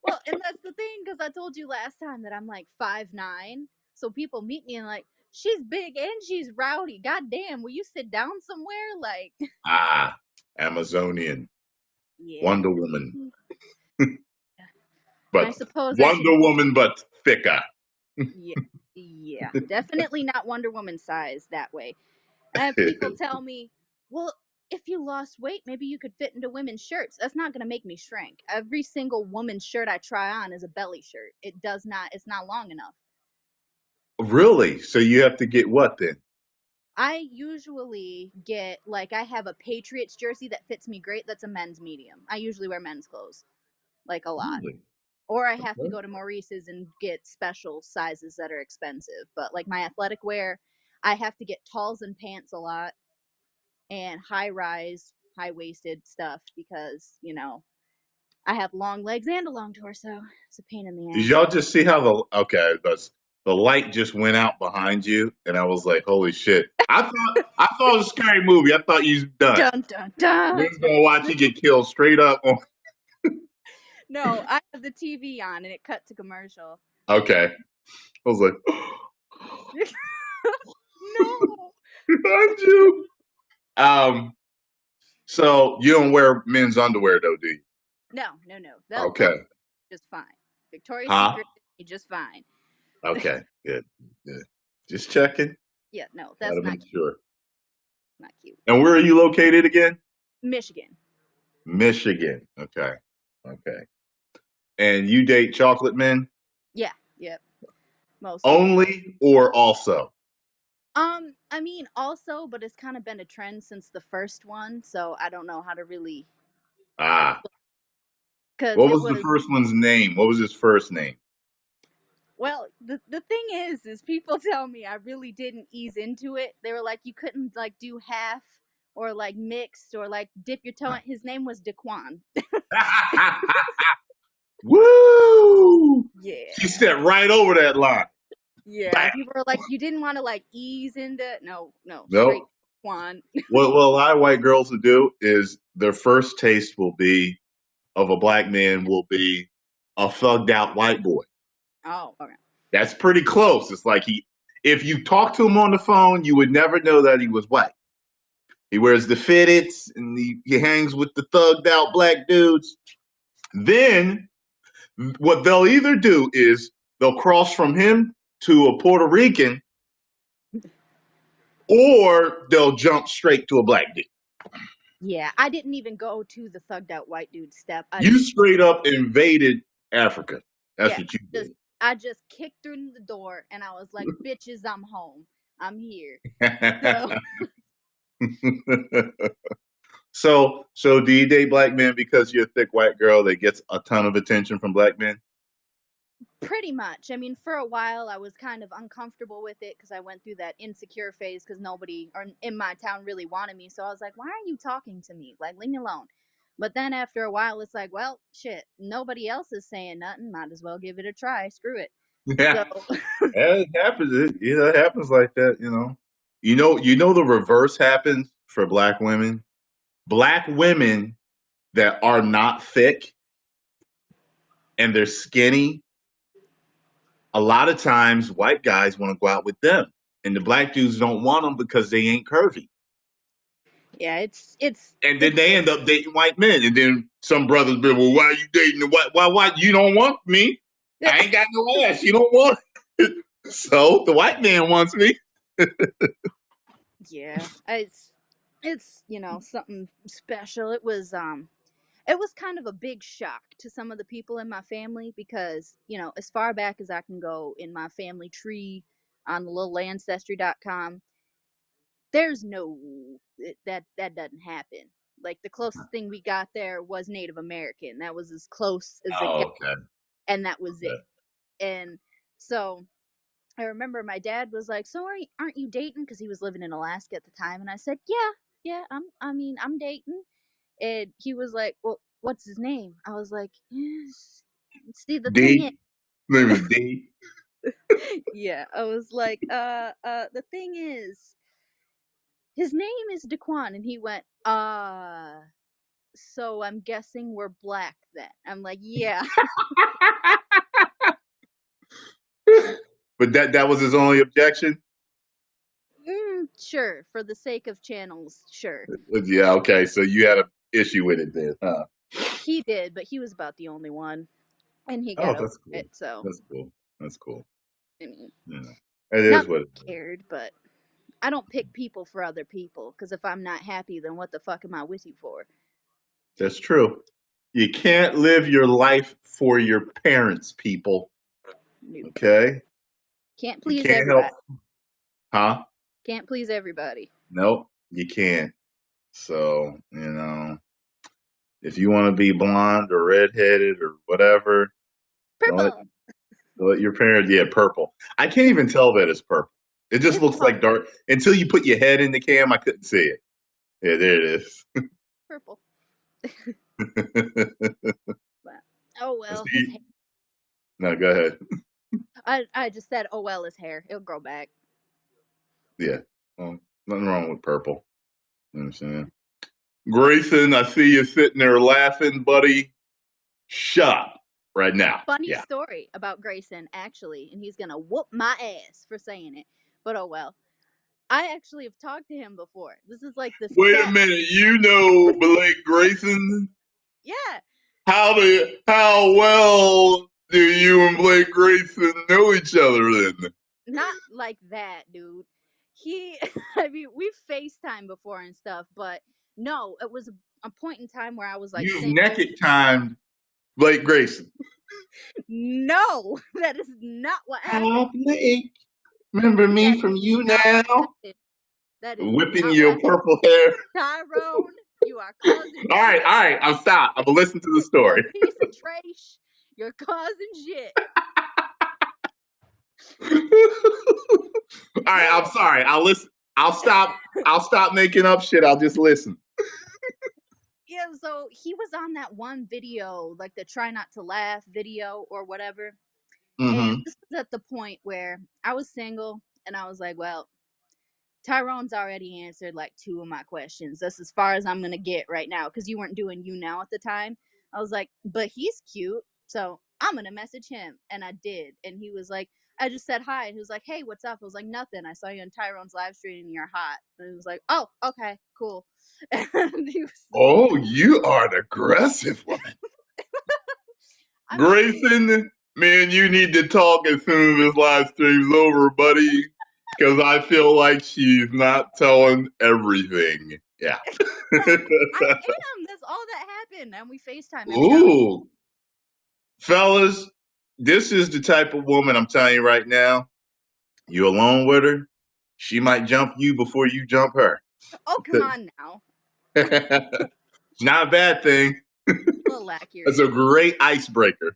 Speaker 4: Well, and that's the thing, because I told you last time that I'm like 5'9", so people meet me and like, she's big and she's rowdy. God damn, will you sit down somewhere? Like,
Speaker 1: Amazonian.
Speaker 4: yeah.
Speaker 1: Wonder Woman.
Speaker 4: But I suppose Wonder
Speaker 1: Woman, but thicker.
Speaker 4: Yeah, definitely not Wonder Woman size that way. I have people tell me, well, if you lost weight, maybe you could fit into women's shirts. That's not going to make me shrink. Every single woman's shirt I try on is a belly shirt. It's not long enough.
Speaker 1: Really? So you have to get what then?
Speaker 4: I usually get, like, I have a Patriots jersey that fits me great. That's a men's medium. I usually wear men's clothes, like, a lot. Really? Or I have to go to Maurice's and get special sizes that are expensive. But, like, my athletic wear, I have to get talls and pants a lot, and high-rise, high-waisted stuff, because, you know, I have long legs and a long torso. It's a pain in the ass.
Speaker 1: Did y'all just see how the light just went out behind you, and I was like, holy shit. I thought it was a scary movie. I thought you was done.
Speaker 4: Dun, dun, dun.
Speaker 1: We was gonna watch you get killed straight up on.
Speaker 4: No, I have the TV on, and it cut to commercial.
Speaker 1: Okay. I was like,
Speaker 4: no.
Speaker 1: Behind you. So you don't wear men's underwear though, do you?
Speaker 4: No.
Speaker 1: Okay.
Speaker 4: Just fine. Victoria's
Speaker 1: Huh?
Speaker 4: Secret, just fine.
Speaker 1: Okay, good. Just checking.
Speaker 4: Yeah, no, that's
Speaker 1: Gotta
Speaker 4: not
Speaker 1: make
Speaker 4: cute.
Speaker 1: sure.
Speaker 4: Not cute.
Speaker 1: And where are you located again?
Speaker 4: Michigan.
Speaker 1: Michigan. Okay. Okay. And you date chocolate men
Speaker 4: Yeah, yep. Mostly.
Speaker 1: only or also?
Speaker 4: I mean, also, but it's kind of been a trend since the first one, so I don't know how to really,
Speaker 1: Ah.
Speaker 4: because
Speaker 1: What
Speaker 4: it
Speaker 1: was the
Speaker 4: was,
Speaker 1: first one's name? What was his first name?
Speaker 4: well, the thing is people tell me I really didn't ease into it. They were like, you couldn't like do half or like mixed or like dip your toe in. His name was Daquan.
Speaker 1: Woo!
Speaker 4: Yeah.
Speaker 1: She stepped right over that line.
Speaker 4: Yeah.
Speaker 1: Bam.
Speaker 4: People were like, you didn't want to like ease into, no, straight
Speaker 1: Nope.
Speaker 4: Daquan.
Speaker 1: What a lot of white girls will do is their first taste will be of a black man will be a thugged out white boy.
Speaker 4: Oh, okay.
Speaker 1: That's pretty close. It's like if you talk to him on the phone, you would never know that he was white. He wears the fitteds and he hangs with the thugged out black dudes. Then what they'll either do is they'll cross from him to a Puerto Rican, or they'll jump straight to a black dude.
Speaker 4: Yeah, I didn't even go to the thugged out white dude step.
Speaker 1: You straight up invaded Africa. That's what you did.
Speaker 4: I just kicked through the door and I was like, bitches, I'm home. I'm here.
Speaker 1: So do you date black men because you're a thick white girl that gets a ton of attention from black men?
Speaker 4: Pretty much. I mean, for a while I was kind of uncomfortable with it because I went through that insecure phase because nobody or in my town really wanted me. So I was like, why are you talking to me? Like, leave me alone. But then after a while, it's like, well, shit, nobody else is saying nothing. Might as well give it a try. Screw it.
Speaker 1: Yeah,
Speaker 4: So,
Speaker 1: it happens. It happens like that. You know the reverse happens for black women. Black women that are not thick and they're skinny. A lot of times, white guys want to go out with them, and the black dudes don't want them because they ain't curvy.
Speaker 4: yeah,
Speaker 1: And then they end up dating white men, and then some brothers be, well, why are you dating the white? Why? You don't want me? I ain't got no ass. You don't want it. So the white man wants me.
Speaker 4: Yeah, it's something special. It was kind of a big shock to some of the people in my family because, as far back as I can go in my family tree on the little ancestry.com, there's no that doesn't happen. Like the closest thing we got there was Native American. That was as close as it got,
Speaker 1: Okay.
Speaker 4: and that was it. And so I remember my dad was like, "So aren't you dating?" Because he was living in Alaska at the time, and I said, "Yeah, I'm dating." And he was like, "Well, what's his name?" I was like, "Yes." See, the thing is,
Speaker 1: name is D.
Speaker 4: yeah, I was like, the thing is, his name is Daquan, and he went, so I'm guessing we're black then. I'm like, yeah.
Speaker 1: But that was his only objection.
Speaker 4: Sure, for the sake of channels, sure.
Speaker 1: Yeah. Okay. So you had an issue with it then, huh?
Speaker 4: He did, but he was about the only one, and he got over it. So
Speaker 1: That's cool.
Speaker 4: I mean,
Speaker 1: it is what it is.
Speaker 4: Cared, but I don't pick people for other people because if I'm not happy, then what the fuck am I with you for?
Speaker 1: That's true. You can't live your life for your parents, people.
Speaker 4: Nope.
Speaker 1: Okay?
Speaker 4: Can't please everybody.
Speaker 1: Huh?
Speaker 4: Can't please everybody.
Speaker 1: Nope, you can't. So, if you want to be blonde or redheaded or whatever,
Speaker 4: Purple.
Speaker 1: let your parents, purple. I can't even tell that it's purple. It just looks like dark. Until you put your head in the cam, I couldn't see it. Yeah, there it is.
Speaker 4: Purple. Oh well.
Speaker 1: No, go ahead.
Speaker 4: I just said, oh well, his hair. It'll grow back.
Speaker 1: Yeah. Well, nothing wrong with purple. You know what I'm saying? Grayson, I see you sitting there laughing, buddy. Shut up right now.
Speaker 4: Funny story about Grayson, actually, and he's gonna whoop my ass for saying it. But oh well. I actually have talked to him before. This is like the
Speaker 1: Wait a minute, you know Blake Grayson?
Speaker 4: Yeah.
Speaker 1: How well do you and Blake Grayson know each other then?
Speaker 4: not like that, dude. I mean, we FaceTime before and stuff, but no, it was a point in time where I was like
Speaker 1: You've
Speaker 4: single.
Speaker 1: naked timed Blake Grayson.
Speaker 4: No, that is not what happened.
Speaker 1: Hi, Blake. Remember me
Speaker 4: That
Speaker 1: from
Speaker 4: is
Speaker 1: You
Speaker 4: not what
Speaker 1: Now?
Speaker 4: happened. That is
Speaker 1: Whipping
Speaker 4: not
Speaker 1: your
Speaker 4: what
Speaker 1: purple hair.
Speaker 4: Tyrone, you are causing
Speaker 1: All right. I'm stop. I'm gonna listen to the story.
Speaker 4: piece of trash. You're causing shit.
Speaker 1: All right, I'm sorry. I'll listen. I'll stop making up shit. I'll just listen.
Speaker 4: Yeah, so he was on that one video, like the try not to laugh video or whatever.
Speaker 1: Mm-hmm.
Speaker 4: And this was at the point where I was single and I was like, well, Tyrone's already answered like 2 of my questions. That's as far as I'm going to get right now because you weren't doing Younow at the time. I was like, but he's cute. So I'm going to message him. And I did. And he was like, I just said hi. And he was like, hey, what's up? I was like, nothing. I saw you on Tyrone's live stream and you're hot. And he was like, oh, okay, cool. And he was
Speaker 1: Oh, you are an aggressive woman.
Speaker 4: I mean,
Speaker 1: Grayson, man, you need to talk as soon as this live stream's over, buddy. Because I feel like she's not telling everything. Yeah.
Speaker 4: I am. That's all that happened. And we FaceTime every now and then.
Speaker 1: Ooh. Fellas, this is the type of woman I'm telling you right now. You alone with her, she might jump you before you jump her.
Speaker 4: Oh, come on now.
Speaker 1: It's not a bad thing.
Speaker 4: A little accurate.
Speaker 1: It's a great icebreaker.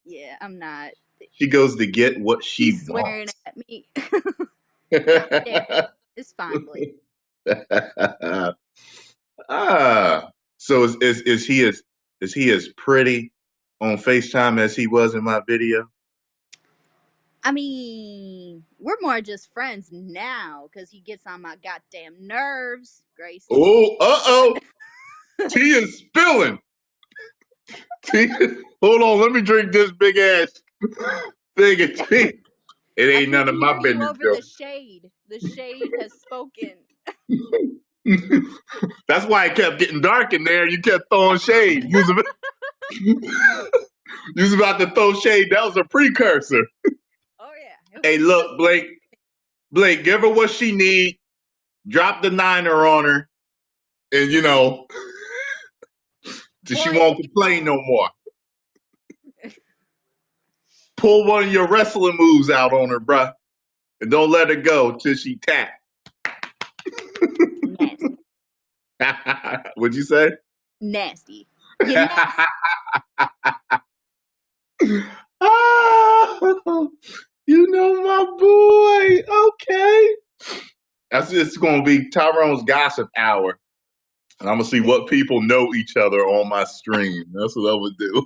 Speaker 4: Yeah, I'm not.
Speaker 1: She goes to get what she
Speaker 4: He's swearing
Speaker 1: wants.
Speaker 4: at me. Yeah, it's fine, Blake.
Speaker 1: So is he as pretty on FaceTime as he was in my video?
Speaker 4: I mean, we're more just friends now because he gets on my goddamn nerves, Grayson.
Speaker 1: Oh, tea is spilling. Hold on, let me drink this big ass thing of tea. It ain't none of my business.
Speaker 4: Over the shade. The shade has spoken.
Speaker 1: That's why it kept getting dark in there. You kept throwing shade. You was about to throw shade. That was a precursor.
Speaker 4: Oh yeah.
Speaker 1: Hey, look, Blake, give her what she need. Drop the 9er on her, and she won't complain no more. Pull one of your wrestling moves out on her, bruh. And don't let her go till she tap.
Speaker 4: Nasty.
Speaker 1: What'd you say?
Speaker 4: Nasty. You're nasty.
Speaker 1: My boy. Okay. It's going to be Tyrone's gossip hour. And I'm going to see what people know each other on my stream. That's what I would do.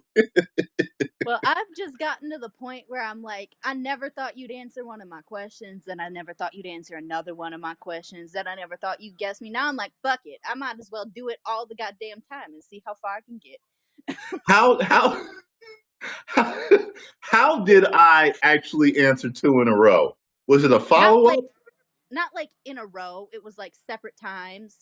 Speaker 4: Well, I've just gotten to the point where I'm like, I never thought you'd answer one of my questions, and I never thought you'd answer another one of my questions, that I never thought you'd guess me. Now I'm like, fuck it. I might as well do it all the goddamn time and see how far I can get.
Speaker 1: How did I actually answer 2 in a row? Was it a follow-up?
Speaker 4: Not like in a row. It was like separate times.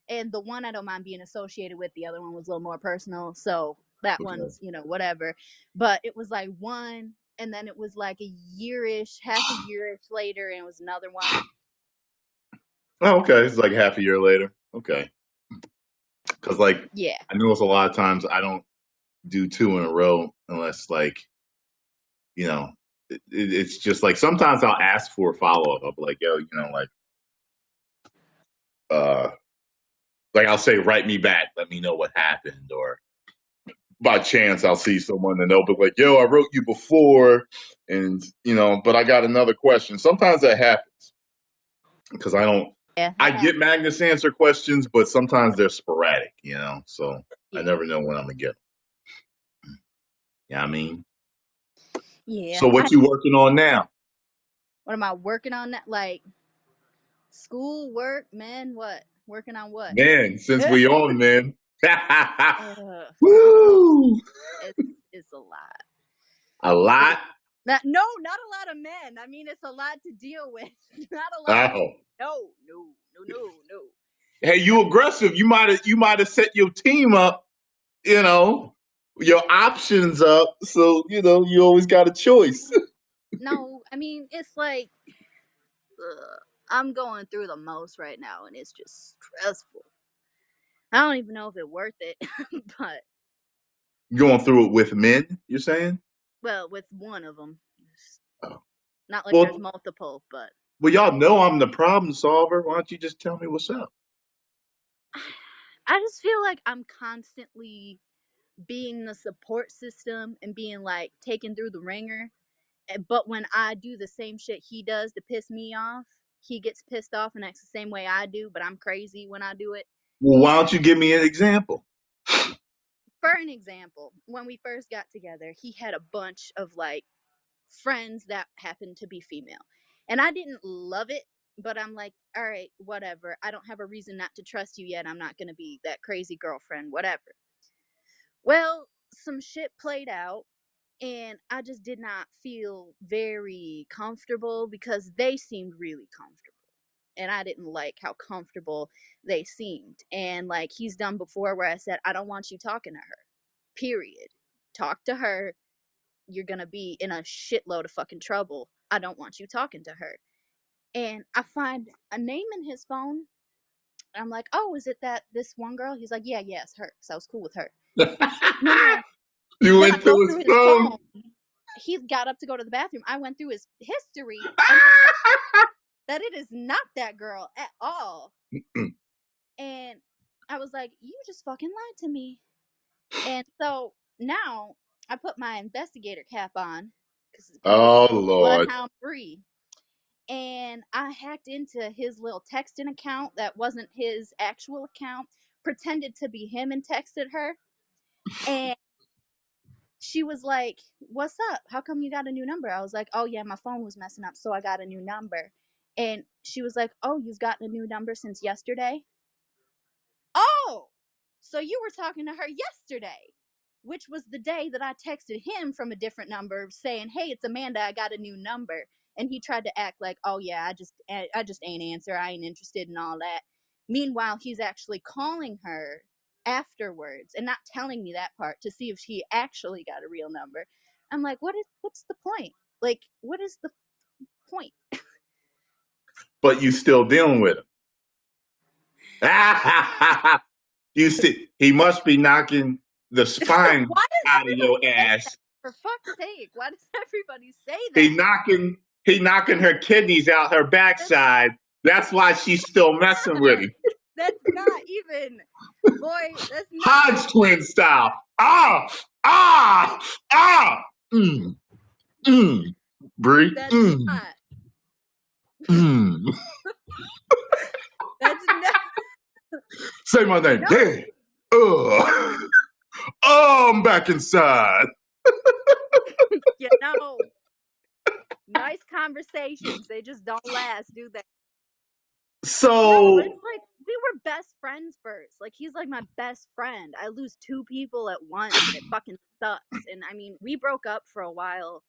Speaker 4: And the one I don't mind being associated with, the other one was a little more personal. So that one's, whatever. But it was like one, and then it was like half a year-ish later, and it was another one.
Speaker 1: Oh, okay. It's like half a year later. Okay. Because,
Speaker 4: yeah.
Speaker 1: I know it's a lot of times I don't do 2 in a row unless, it's just like sometimes I'll ask for a follow-up. I'll be like, yo, I'll say, write me back, let me know what happened, or by chance I'll see someone and they'll be like, yo, I wrote you before, and but I got another question. Sometimes that happens because I get Magnus answer questions, but sometimes they're sporadic, so I never know when I'm gonna get them. Yeah, I mean.
Speaker 4: Yeah.
Speaker 1: So what you working on now?
Speaker 4: What am I working on? Like school, work, man, what? Working on what?
Speaker 1: Man, since we on, man. Woo!
Speaker 4: It's a lot.
Speaker 1: A lot?
Speaker 4: No, not a lot of men. I mean, it's a lot to deal with. Not a lot.
Speaker 1: Oh.
Speaker 4: No.
Speaker 1: Hey, you aggressive. You might have set your team up, your options up. So, you always got a choice.
Speaker 4: No, I mean, it's like I'm going through the most right now, and it's just stressful. I don't even know if it's worth it, but
Speaker 1: Going through it with men, you're saying?
Speaker 4: well, with one of them,
Speaker 1: Oh.
Speaker 4: not like there's
Speaker 1: Well,
Speaker 4: multiple, but
Speaker 1: y'all know I'm the problem solver. Why don't you just tell me what's up?
Speaker 4: I just feel like I'm constantly being the support system and being like taken through the ringer. But when I do the same shit he does to piss me off, he gets pissed off and acts the same way I do, but I'm crazy when I do it.
Speaker 1: Well, why don't you give me an example?
Speaker 4: For an example, when we first got together, he had a bunch of like friends that happened to be female. And I didn't love it, but I'm like, all right, whatever. I don't have a reason not to trust you yet. I'm not going to be that crazy girlfriend, whatever. Well, some shit played out, and I just did not feel very comfortable because they seemed really comfortable. And I didn't like how comfortable they seemed. And like he's done before where I said, I don't want you talking to her. Period. Talk to her. You're going to be in a shitload of fucking trouble. I don't want you talking to her. And I find a name in his phone. And I'm like, oh, is it this one girl? He's like, yeah, it's her. So I was cool with her. Now,
Speaker 1: You
Speaker 4: then I
Speaker 1: went
Speaker 4: go
Speaker 1: through
Speaker 4: through
Speaker 1: his
Speaker 4: his
Speaker 1: phone.
Speaker 4: phone. He got up to go to the bathroom. I went through his history that it is not that girl at all. And I was like, you just fucking lied to me. And so now I put my investigator cap on because
Speaker 1: Oh, Lord.
Speaker 4: bloodhound free. And I hacked into his little texting account that wasn't his actual account, pretended to be him and texted her. And she was like, what's up? How come you got a new number? I was like, oh yeah, my phone was messing up, so I got a new number. And she was like, oh, you've gotten a new number since yesterday? Oh, so you were talking to her yesterday, which was the day that I texted him from a different number saying, hey, it's Amanda, I got a new number. And he tried to act like, oh yeah, I just ain't answer. I ain't interested in all that. Meanwhile, he's actually calling her afterwards and not telling me that part to see if she actually got a real number. I'm like, what's the point? Like, what is the point?
Speaker 1: But you still dealing with him. You see, he must be knocking the spine
Speaker 4: Why does
Speaker 1: out of your
Speaker 4: everybody say
Speaker 1: ass.
Speaker 4: that? For fuck's sake, why does everybody say that?
Speaker 1: He knocking her kidneys out her backside. That's why she's still messing with him.
Speaker 4: That's not even, boy, that's not.
Speaker 1: Hodge twin style. Bree.
Speaker 4: That's not. That's not.
Speaker 1: Say my name.
Speaker 4: No.
Speaker 1: Hey. I'm back inside.
Speaker 4: You know, nice conversations. They just don't last, do they?
Speaker 1: So
Speaker 4: No, it's like we were best friends first. Like he's like my best friend. I lose two people at once. It fucking sucks. And I mean, we broke up for a while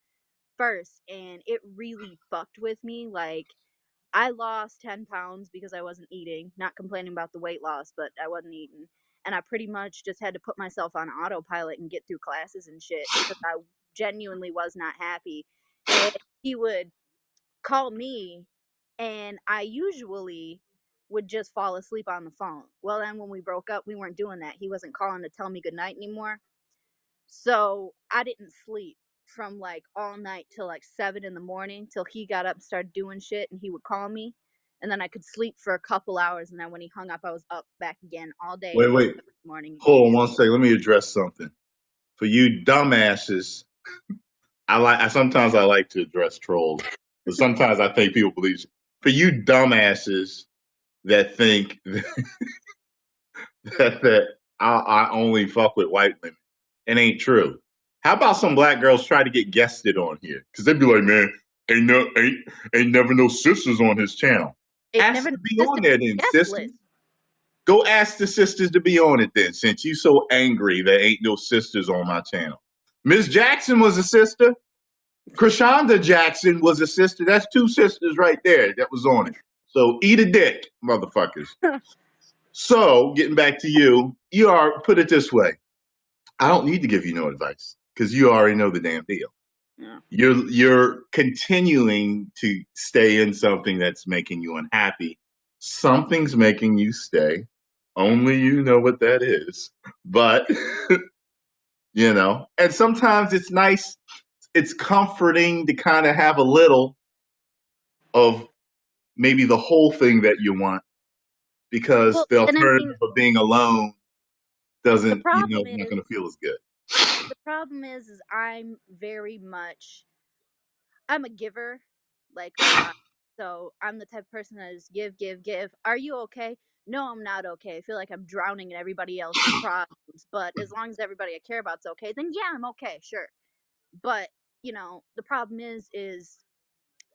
Speaker 4: first, and it really fucked with me. Like I lost 10 pounds because I wasn't eating. Not complaining about the weight loss, but I wasn't eating. And I pretty much just had to put myself on autopilot and get through classes and shit because I genuinely was not happy. And he would call me, and I usually would just fall asleep on the phone. Well, then when we broke up, we weren't doing that. He wasn't calling to tell me goodnight anymore. So I didn't sleep from like all night till like 7 in the morning till he got up and started doing shit, and he would call me. And then I could sleep for a couple hours, and then when he hung up, I was up back again all day.
Speaker 1: Wait.
Speaker 4: Morning.
Speaker 1: Hold on one second. Let me address something. For you dumbasses, sometimes I like to address trolls, but sometimes I think people believe. For you dumbasses that think that I only fuck with white women, it ain't true. How about some black girls try to get guested on here? Because they'd be like, man, ain't never no sisters on his channel. Ask to be on there then, sisters. Go ask the sisters to be on it then, since you so angry there ain't no sisters on my channel. Miss Jackson was a sister. Krishanda Jackson was a sister. That's two sisters right there that was on it. So eat a dick, motherfuckers. So getting back to you, put it this way. I don't need to give you no advice because you already know the damn deal.
Speaker 4: Yeah.
Speaker 1: You're continuing to stay in something that's making you unhappy. Something's making you stay. Only you know what that is. But and sometimes it's nice, it's comforting to kind of have a little of maybe the whole thing that you want, because
Speaker 4: Well,
Speaker 1: the
Speaker 4: and I mean,
Speaker 1: alternative of being alone
Speaker 4: the
Speaker 1: doesn't,
Speaker 4: problem
Speaker 1: not
Speaker 4: is,
Speaker 1: going to feel as good.
Speaker 4: is I'm very much, I'm a giver, like a lot. So I'm the type of person that is give, give, give. Are you okay? No, I'm not okay. I feel like I'm drowning in everybody else's problems. But as long as everybody I care about's okay, then yeah, I'm okay, sure. But the problem is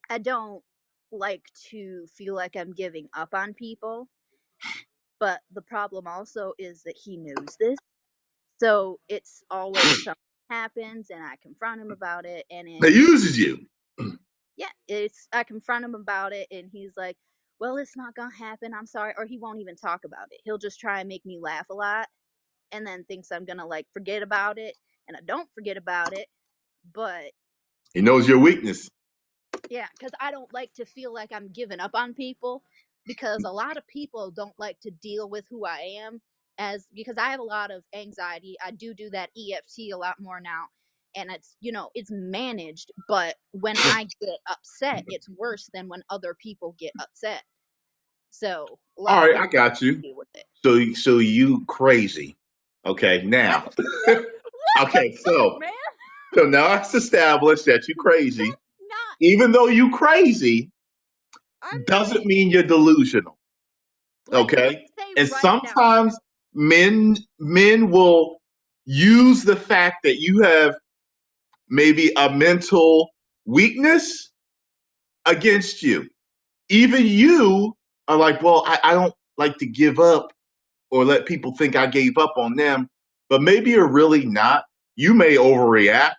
Speaker 4: I don't like to feel like I'm giving up on people. But the problem also is that he knows this. So it's always something happens and I confront him about it, and
Speaker 1: It uses you.
Speaker 4: yeah, it's I confront him about it, and he's like, "Well, it's not gonna happen. I'm sorry," or he won't even talk about it. He'll just try and make me laugh a lot, and then thinks I'm gonna like forget about it, and I don't forget about it. But
Speaker 1: He knows your weakness.
Speaker 4: yeah, because I don't like to feel like I'm giving up on people, because a lot of people don't like to deal with who I am, as because I have a lot of anxiety. I do that EFT a lot more now, and it's managed, but when I get upset, it's worse than when other people get upset. So a lot
Speaker 1: All
Speaker 4: of
Speaker 1: right, I
Speaker 4: people
Speaker 1: got you.
Speaker 4: deal with it.
Speaker 1: So you crazy. Okay, now. Okay,
Speaker 4: Fuck, man,
Speaker 1: so now it's established that you crazy.
Speaker 4: not.
Speaker 1: Even though you crazy,
Speaker 4: I'm not.
Speaker 1: doesn't mean you're delusional.
Speaker 4: Let's
Speaker 1: Okay?
Speaker 4: say
Speaker 1: And
Speaker 4: right now.
Speaker 1: sometimes men will use the fact that you have maybe a mental weakness against you. Even you are like, well, I don't like to give up or let people think I gave up on them. But maybe you're really not. You may overreact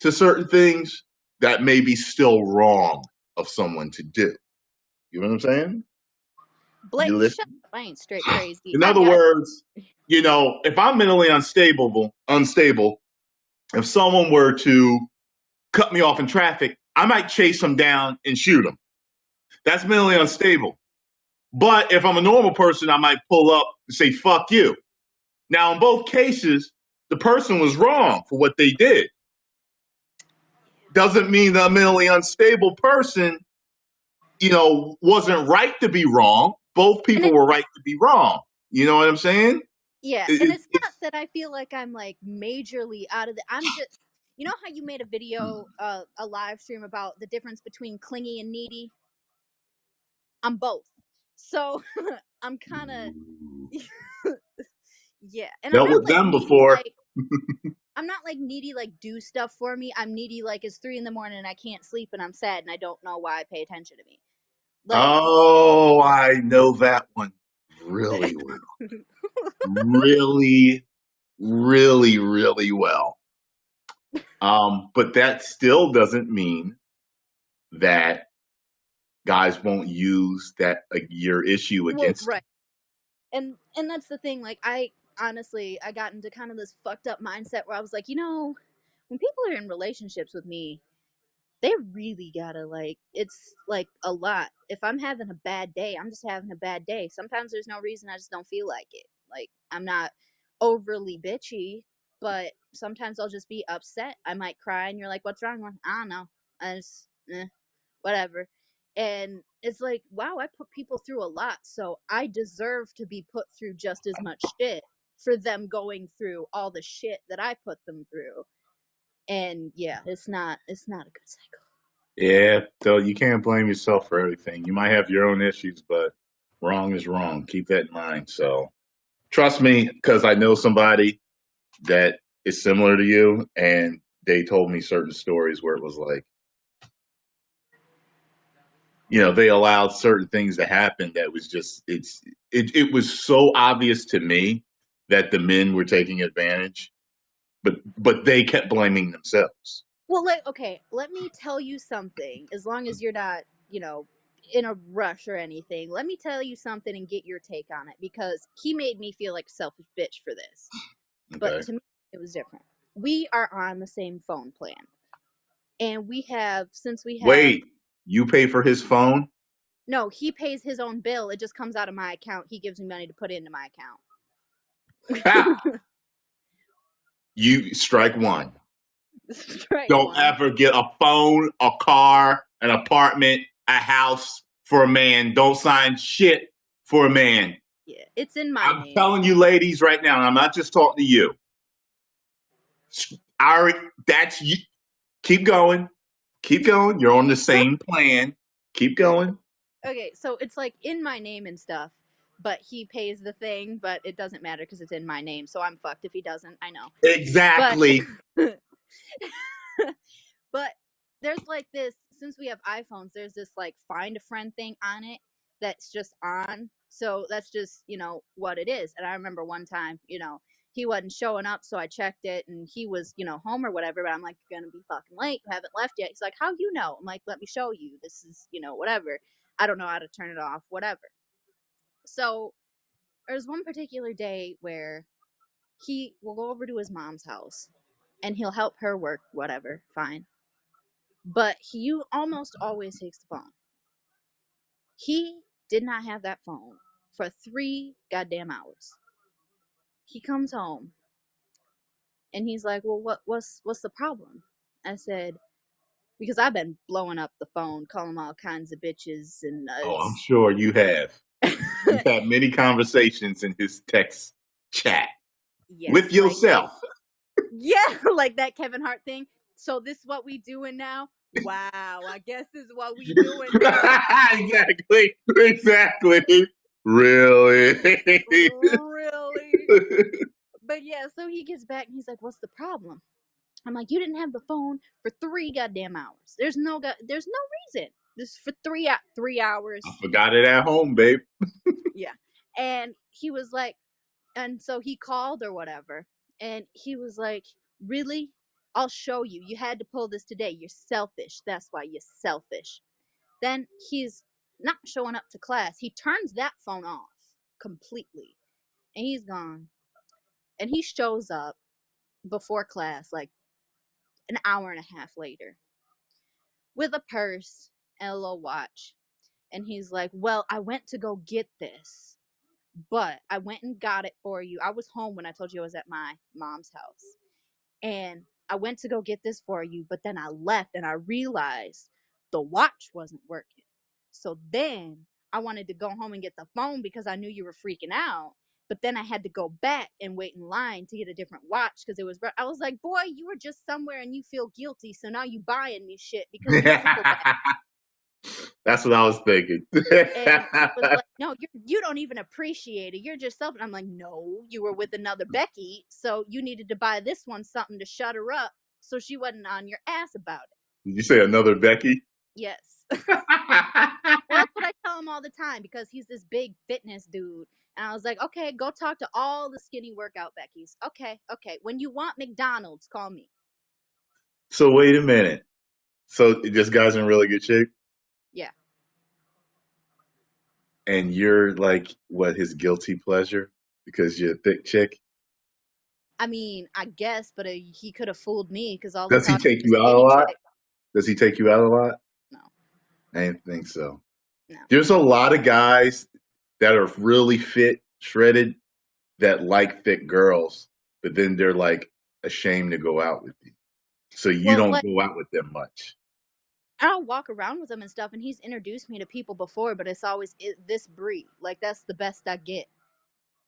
Speaker 1: to certain things that may be still wrong of someone to do. You know what I'm saying? You
Speaker 4: Blake, shut
Speaker 1: listen.
Speaker 4: up. I ain't straight crazy.
Speaker 1: In
Speaker 4: I
Speaker 1: other
Speaker 4: got
Speaker 1: words, if I'm mentally unstable, if someone were to cut me off in traffic, I might chase them down and shoot them. That's mentally unstable. But if I'm a normal person, I might pull up and say, fuck you. Now, in both cases, the person was wrong for what they did. Doesn't mean the mentally unstable person, wasn't right to be wrong. Both
Speaker 4: and
Speaker 1: people
Speaker 4: it,
Speaker 1: were right to be wrong. You know what I'm saying?
Speaker 4: yeah, and
Speaker 1: It-
Speaker 4: it's not that I feel like I'm like majorly out of the. I'm just, how you made a video, a live stream about the difference between clingy and needy. I'm both, so I'm kind of yeah, and I'm
Speaker 1: Dealt
Speaker 4: not
Speaker 1: with
Speaker 4: like
Speaker 1: them
Speaker 4: needy
Speaker 1: before.
Speaker 4: like I'm not like needy like do stuff for me. I'm needy like it's 3 a.m. and I can't sleep and I'm sad and I don't know why. Pay attention to me, like
Speaker 1: Oh, I know that one really well. Really, really, really well. But that still doesn't mean that guys won't use that your issue
Speaker 4: well,
Speaker 1: against
Speaker 4: right. And that's the thing, like I honestly I got into kind of this fucked up mindset where I was like, when people are in relationships with me, they really gotta like it's like a lot. If I'm having a bad day, I'm just having a bad day. Sometimes there's no reason, I just don't feel like it. Like I'm not overly bitchy, but sometimes I'll just be upset. I might cry and you're like, what's wrong? I'm like, I don't know. I just whatever. And it's like, wow, I put people through a lot, so I deserve to be put through just as much shit for them going through all the shit that I put them through. And yeah, it's not a good cycle.
Speaker 1: Yeah, so you can't blame yourself for everything. You might have your own issues, but wrong is wrong. Keep that in mind. So trust me, because I know somebody that is similar to you, and they told me certain stories where it was like, they allowed certain things to happen that was just it was so obvious to me that the men were taking advantage, but they kept blaming themselves.
Speaker 4: Well, like, okay, let me tell you something. As long as you're not, in a rush or anything, let me tell you something and get your take on it, because he made me feel like a selfish bitch for this. But
Speaker 1: Okay.
Speaker 4: to me, it was different. We are on the same phone plan. And since we have,
Speaker 1: Wait, you pay for his phone?
Speaker 4: no, he pays his own bill. It just comes out of my account. He gives me money to put into my account.
Speaker 1: Ha! You strike one.
Speaker 4: Strike
Speaker 1: Don't
Speaker 4: one.
Speaker 1: ever get a phone, a car, an apartment, a house for a man. Don't sign shit for a man.
Speaker 4: Yeah, it's in my
Speaker 1: I'm
Speaker 4: name.
Speaker 1: telling you, ladies, right now, and I'm not just talking to you. That's you. Keep going. Keep going. You're on the same plan. Keep going.
Speaker 4: Okay, so it's like in my name and stuff, but he pays the thing, but it doesn't matter because it's in my name, so I'm fucked if he doesn't. I know.
Speaker 1: Exactly.
Speaker 4: But there's like this, since we have iPhones, there's this like find a friend thing on it that's just on. So that's just, what it is. And I remember one time, he wasn't showing up, so I checked it and he was, home or whatever, but I'm like, you're gonna be fucking late, you haven't left yet. He's like, how you know? I'm like, let me show you. This is, whatever. I don't know how to turn it off, whatever. So there's one particular day where he will go over to his mom's house and he'll help her work, whatever, fine. But he almost always takes the phone. He did not have that phone for 3 goddamn hours. He comes home and he's like, well, what's the problem? I said, because I've been blowing up the phone, calling all kinds of bitches and
Speaker 1: I'm sure you have. You've had many conversations in his text chat with yourself.
Speaker 4: Like that Kevin Hart thing. So this is what we doing now? Wow, I guess this is what we doing now.
Speaker 1: Exactly. Really?
Speaker 4: But yeah, so he gets back and he's like, what's the problem? I'm like, you didn't have the phone for 3 goddamn hours. There's no reason. This is for 3 hours.
Speaker 1: I forgot it at home, babe.
Speaker 4: Yeah. And he was like, and so he called or whatever. And he was like, really? I'll show you. You had to pull this today. You're selfish. That's why you're selfish. Then he's not showing up to class. He turns that phone off completely. And he's gone. And he shows up before class, like an hour and a half later, with a purse and a little watch. And he's like, well, I went to go get this, but I went and got it for you. I was home when I told you I was at my mom's house. And I went to go get this for you, but then I left and I realized the watch wasn't working. So then I wanted to go home and get the phone because I knew you were freaking out. But then I had to go back and wait in line to get a different watch because I was like, boy, you were just somewhere and you feel guilty. So now you buying me shit because you feel bad.
Speaker 1: That's what I was thinking.
Speaker 4: And he was like, no, you don't even appreciate it. You're just self. And I'm like, no, you were with another Becky. So you needed to buy this one something to shut her up so she wasn't on your ass about it.
Speaker 1: Did you say another Becky?
Speaker 4: Yes. Well, that's what I tell him all the time because he's this big fitness dude. And I was like, okay, go talk to all the skinny workout Beckys. Okay. When you want McDonald's, call me.
Speaker 1: So wait a minute. So this guy's in really good shape?
Speaker 4: Yeah.
Speaker 1: And you're like, what, his guilty pleasure? Because you're a thick chick?
Speaker 4: I mean, I guess, but he could have fooled me because all the
Speaker 1: Does he take you out a lot? Does he take you out a lot?
Speaker 4: No.
Speaker 1: I didn't think so.
Speaker 4: No.
Speaker 1: There's a lot of guys that are really fit, shredded, that like thick girls, but then they're like ashamed to go out with you. So you don't go out with them much.
Speaker 4: I'll walk around with him and stuff, and he's introduced me to people before, but it's always this breed. Like, that's the best I get.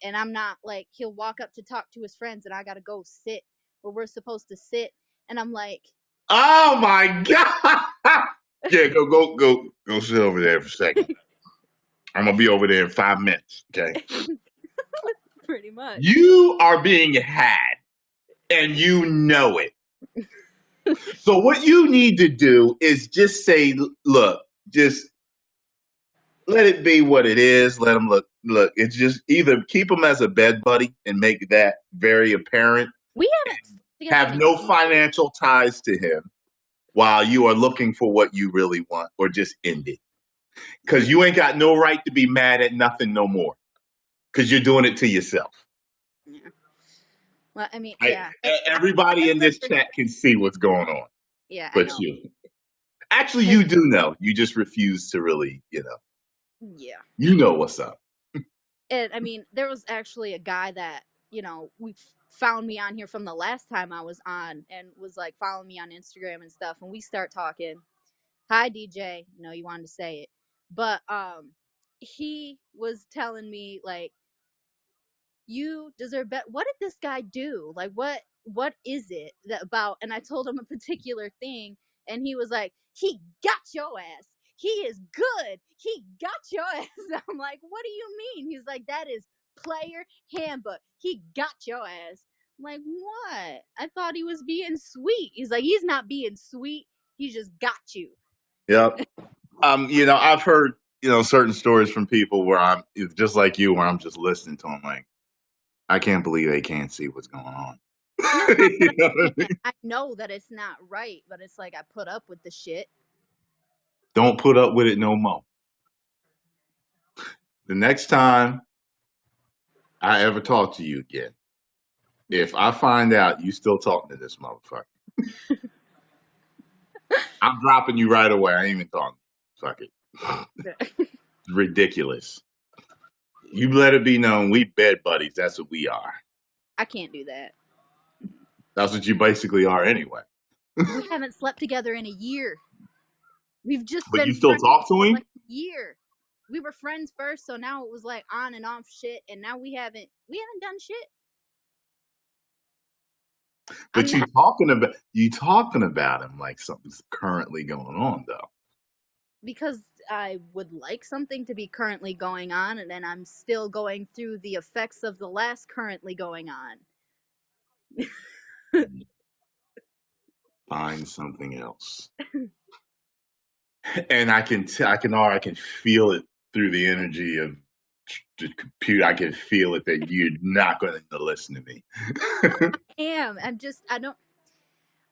Speaker 4: And I'm not, like, he'll walk up to talk to his friends, and I gotta go sit where we're supposed to sit, and I'm like...
Speaker 1: Oh, my God! Yeah, go sit over there for a second. I'm gonna be over there in 5 minutes, okay?
Speaker 4: Pretty much.
Speaker 1: You are being had, and you know it. So what you need to do is just say, look, just let it be what it is. Let him look. It's just either keep him as a bed buddy and make that very apparent.
Speaker 4: We
Speaker 1: have no financial ties to him while you are looking for what you really want, or just end it. Because you ain't got no right to be mad at nothing no more. Because you're doing it to yourself.
Speaker 4: Yeah. Well, I mean,
Speaker 1: Everybody in this chat can see what's going on.
Speaker 4: Yeah, I
Speaker 1: But
Speaker 4: know.
Speaker 1: actually, you do know. You just refuse to really,
Speaker 4: Yeah.
Speaker 1: you know what's up.
Speaker 4: And I mean, there was actually a guy that, we found me on here from the last time I was on and was like following me on Instagram and stuff. And we start talking. Hi, DJ. No, you wanted to say it. But he was telling me, like, you deserve better. What did this guy do? Like, what is it that about? And I told him a particular thing, and he was like, he got your ass. He is good. He got your ass. I'm like, what do you mean? He's like, that is player handbook. He got your ass. I'm like, what? I thought he was being sweet. He's like, he's not being sweet. He just got you.
Speaker 1: Yep. I've heard, certain stories from people where I'm just like you, where I'm just listening to them like, I can't believe they can't see what's going on. You know what I mean?
Speaker 4: I know that it's not right, but it's like I put up with the shit.
Speaker 1: Don't put up with it no more. The next time I ever talk to you again, if I find out you still talking to this motherfucker, I'm dropping you right away. I ain't even talking. Fuck it. It's ridiculous. You let it be known we bed buddies. That's what we are.
Speaker 4: I can't do that.
Speaker 1: That's what you basically are anyway.
Speaker 4: We haven't slept together in a year. We've just
Speaker 1: But
Speaker 4: been
Speaker 1: you still
Speaker 4: friends
Speaker 1: talk to
Speaker 4: for
Speaker 1: him?
Speaker 4: like a year. We were friends first, so now it was like on and off shit, and now we haven't done shit.
Speaker 1: But you talking about him like something's currently going on though.
Speaker 4: Because I would like something to be currently going on, and then I'm still going through the effects of the last currently going on.
Speaker 1: Find something else. And I can feel it through the energy of the computer. I can feel it that you're not going to listen to me.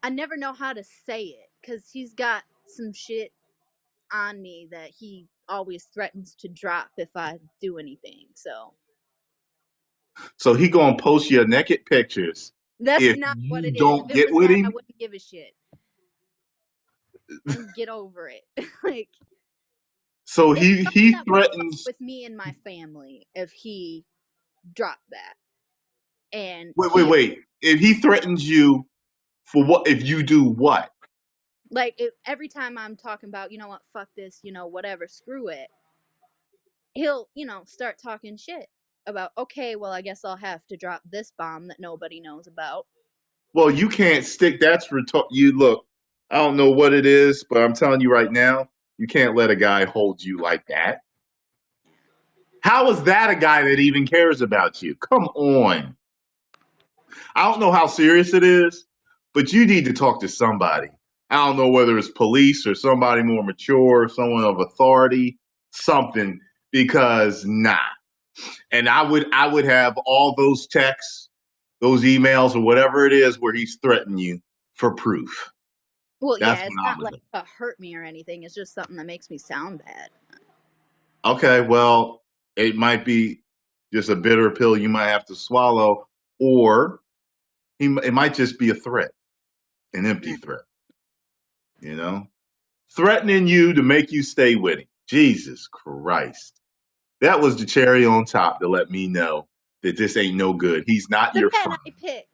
Speaker 4: I never know how to say it because he's got some shit on me that he always threatens to drop if I do anything.
Speaker 1: So he gonna post your naked pictures.
Speaker 4: That's
Speaker 1: if
Speaker 4: not
Speaker 1: you
Speaker 4: what it is.
Speaker 1: don't
Speaker 4: If
Speaker 1: get
Speaker 4: it was
Speaker 1: with
Speaker 4: that,
Speaker 1: him,
Speaker 4: I wouldn't give a shit. And get over it. Like,
Speaker 1: so he
Speaker 4: that would
Speaker 1: threatens.
Speaker 4: fuck with me and my family if he dropped that. And
Speaker 1: Wait. If he threatens you for what? If you do what?
Speaker 4: Like, every time I'm talking about, you know what, fuck this, whatever, screw it, he'll, start talking shit about, okay, well, I guess I'll have to drop this bomb that nobody knows about.
Speaker 1: Well, you can't stick. That's for you. Look, I don't know what it is, but I'm telling you right now, you can't let a guy hold you like that. How is that a guy that even cares about you? Come on. I don't know how serious it is, but you need to talk to somebody. I don't know whether it's police or somebody more mature, someone of authority, something, because nah. And I would have all those texts, those emails, or whatever it is where he's threatening you for proof.
Speaker 4: Well, yeah, it's not like to hurt me or anything. It's just something that makes me sound bad.
Speaker 1: Okay, well, it might be just a bitter pill you might have to swallow, or it might just be a threat, an empty threat. Threatening you to make you stay with him. Jesus Christ. That was the cherry on top to let me know that this ain't no good. He's not your friend.
Speaker 4: I pick.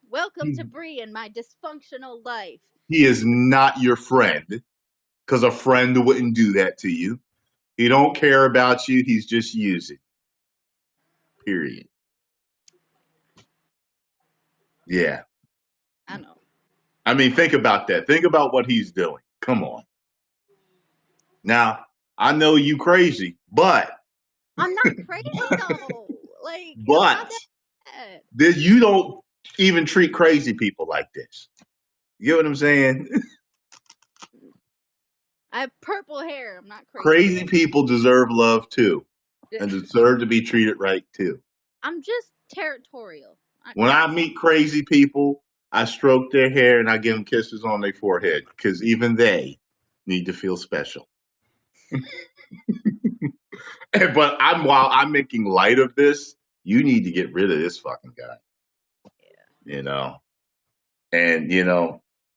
Speaker 4: Welcome to Bree and my dysfunctional life.
Speaker 1: He is not your friend, because a friend wouldn't do that to you. He don't care about you. He's just using. Period. Yeah.
Speaker 4: I know.
Speaker 1: I mean, think about that. Think about what he's doing. Come on. Now, I know you crazy, but
Speaker 4: I'm not crazy though. Like,
Speaker 1: but you don't even treat crazy people like this. You get what I'm saying?
Speaker 4: I have purple hair. I'm not crazy.
Speaker 1: Crazy people deserve love too, and deserve to be treated right too.
Speaker 4: I'm just territorial.
Speaker 1: When I meet crazy people, I stroke their hair and I give them kisses on their forehead, because even they need to feel special. But while I'm making light of this, you need to get rid of this fucking guy.
Speaker 4: Yeah.
Speaker 1: And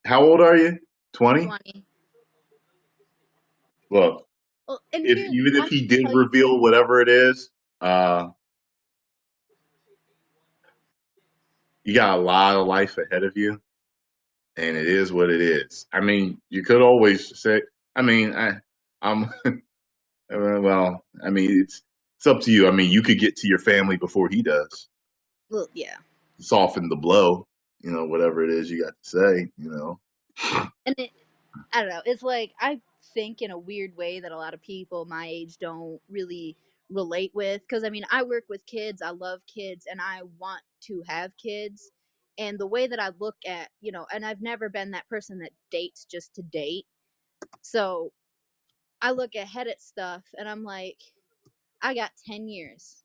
Speaker 1: how old are you? 20?
Speaker 4: 20.
Speaker 1: Look,
Speaker 4: Well, and
Speaker 1: if
Speaker 4: here,
Speaker 1: even if
Speaker 4: I
Speaker 1: he
Speaker 4: can
Speaker 1: did
Speaker 4: tell you,
Speaker 1: reveal whatever it is, you got a lot of life ahead of you, and it is what it is. I mean, you could always say, I mean, I'm well, I mean, it's up to you. I mean, you could get to your family before he does.
Speaker 4: well, yeah.
Speaker 1: Soften the blow, whatever it is you got to say,
Speaker 4: And I don't know. It's like I think in a weird way that a lot of people my age don't really relate with. Because I mean, I work with kids. I love kids, and I want to have kids. And the way that I look at, and I've never been that person that dates just to date. So I look ahead at stuff, and I'm like, I got 10 years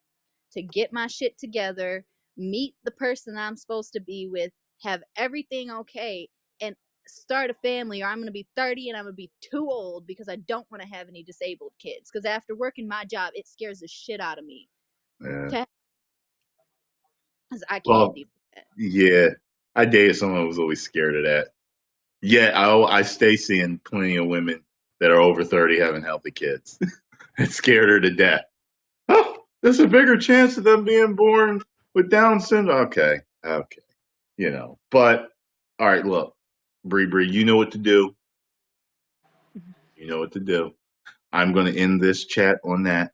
Speaker 4: to get my shit together, meet the person I'm supposed to be with, have everything okay, and start a family, or I'm going to be 30 and I'm going to be too old because I don't want to have any disabled kids. Because after working my job, it scares the shit out of me.
Speaker 1: Yeah.
Speaker 4: Because I can't
Speaker 1: Well,
Speaker 4: do that.
Speaker 1: yeah. I dated someone who was always scared of that. Yeah, I stay seeing plenty of women that are over 30 having healthy kids. It scared her to death. Oh, there's a bigger chance of them being born with Down syndrome. Okay. But, all right, look, Bree, you know what to do. You know what to do. I'm going to end this chat on that.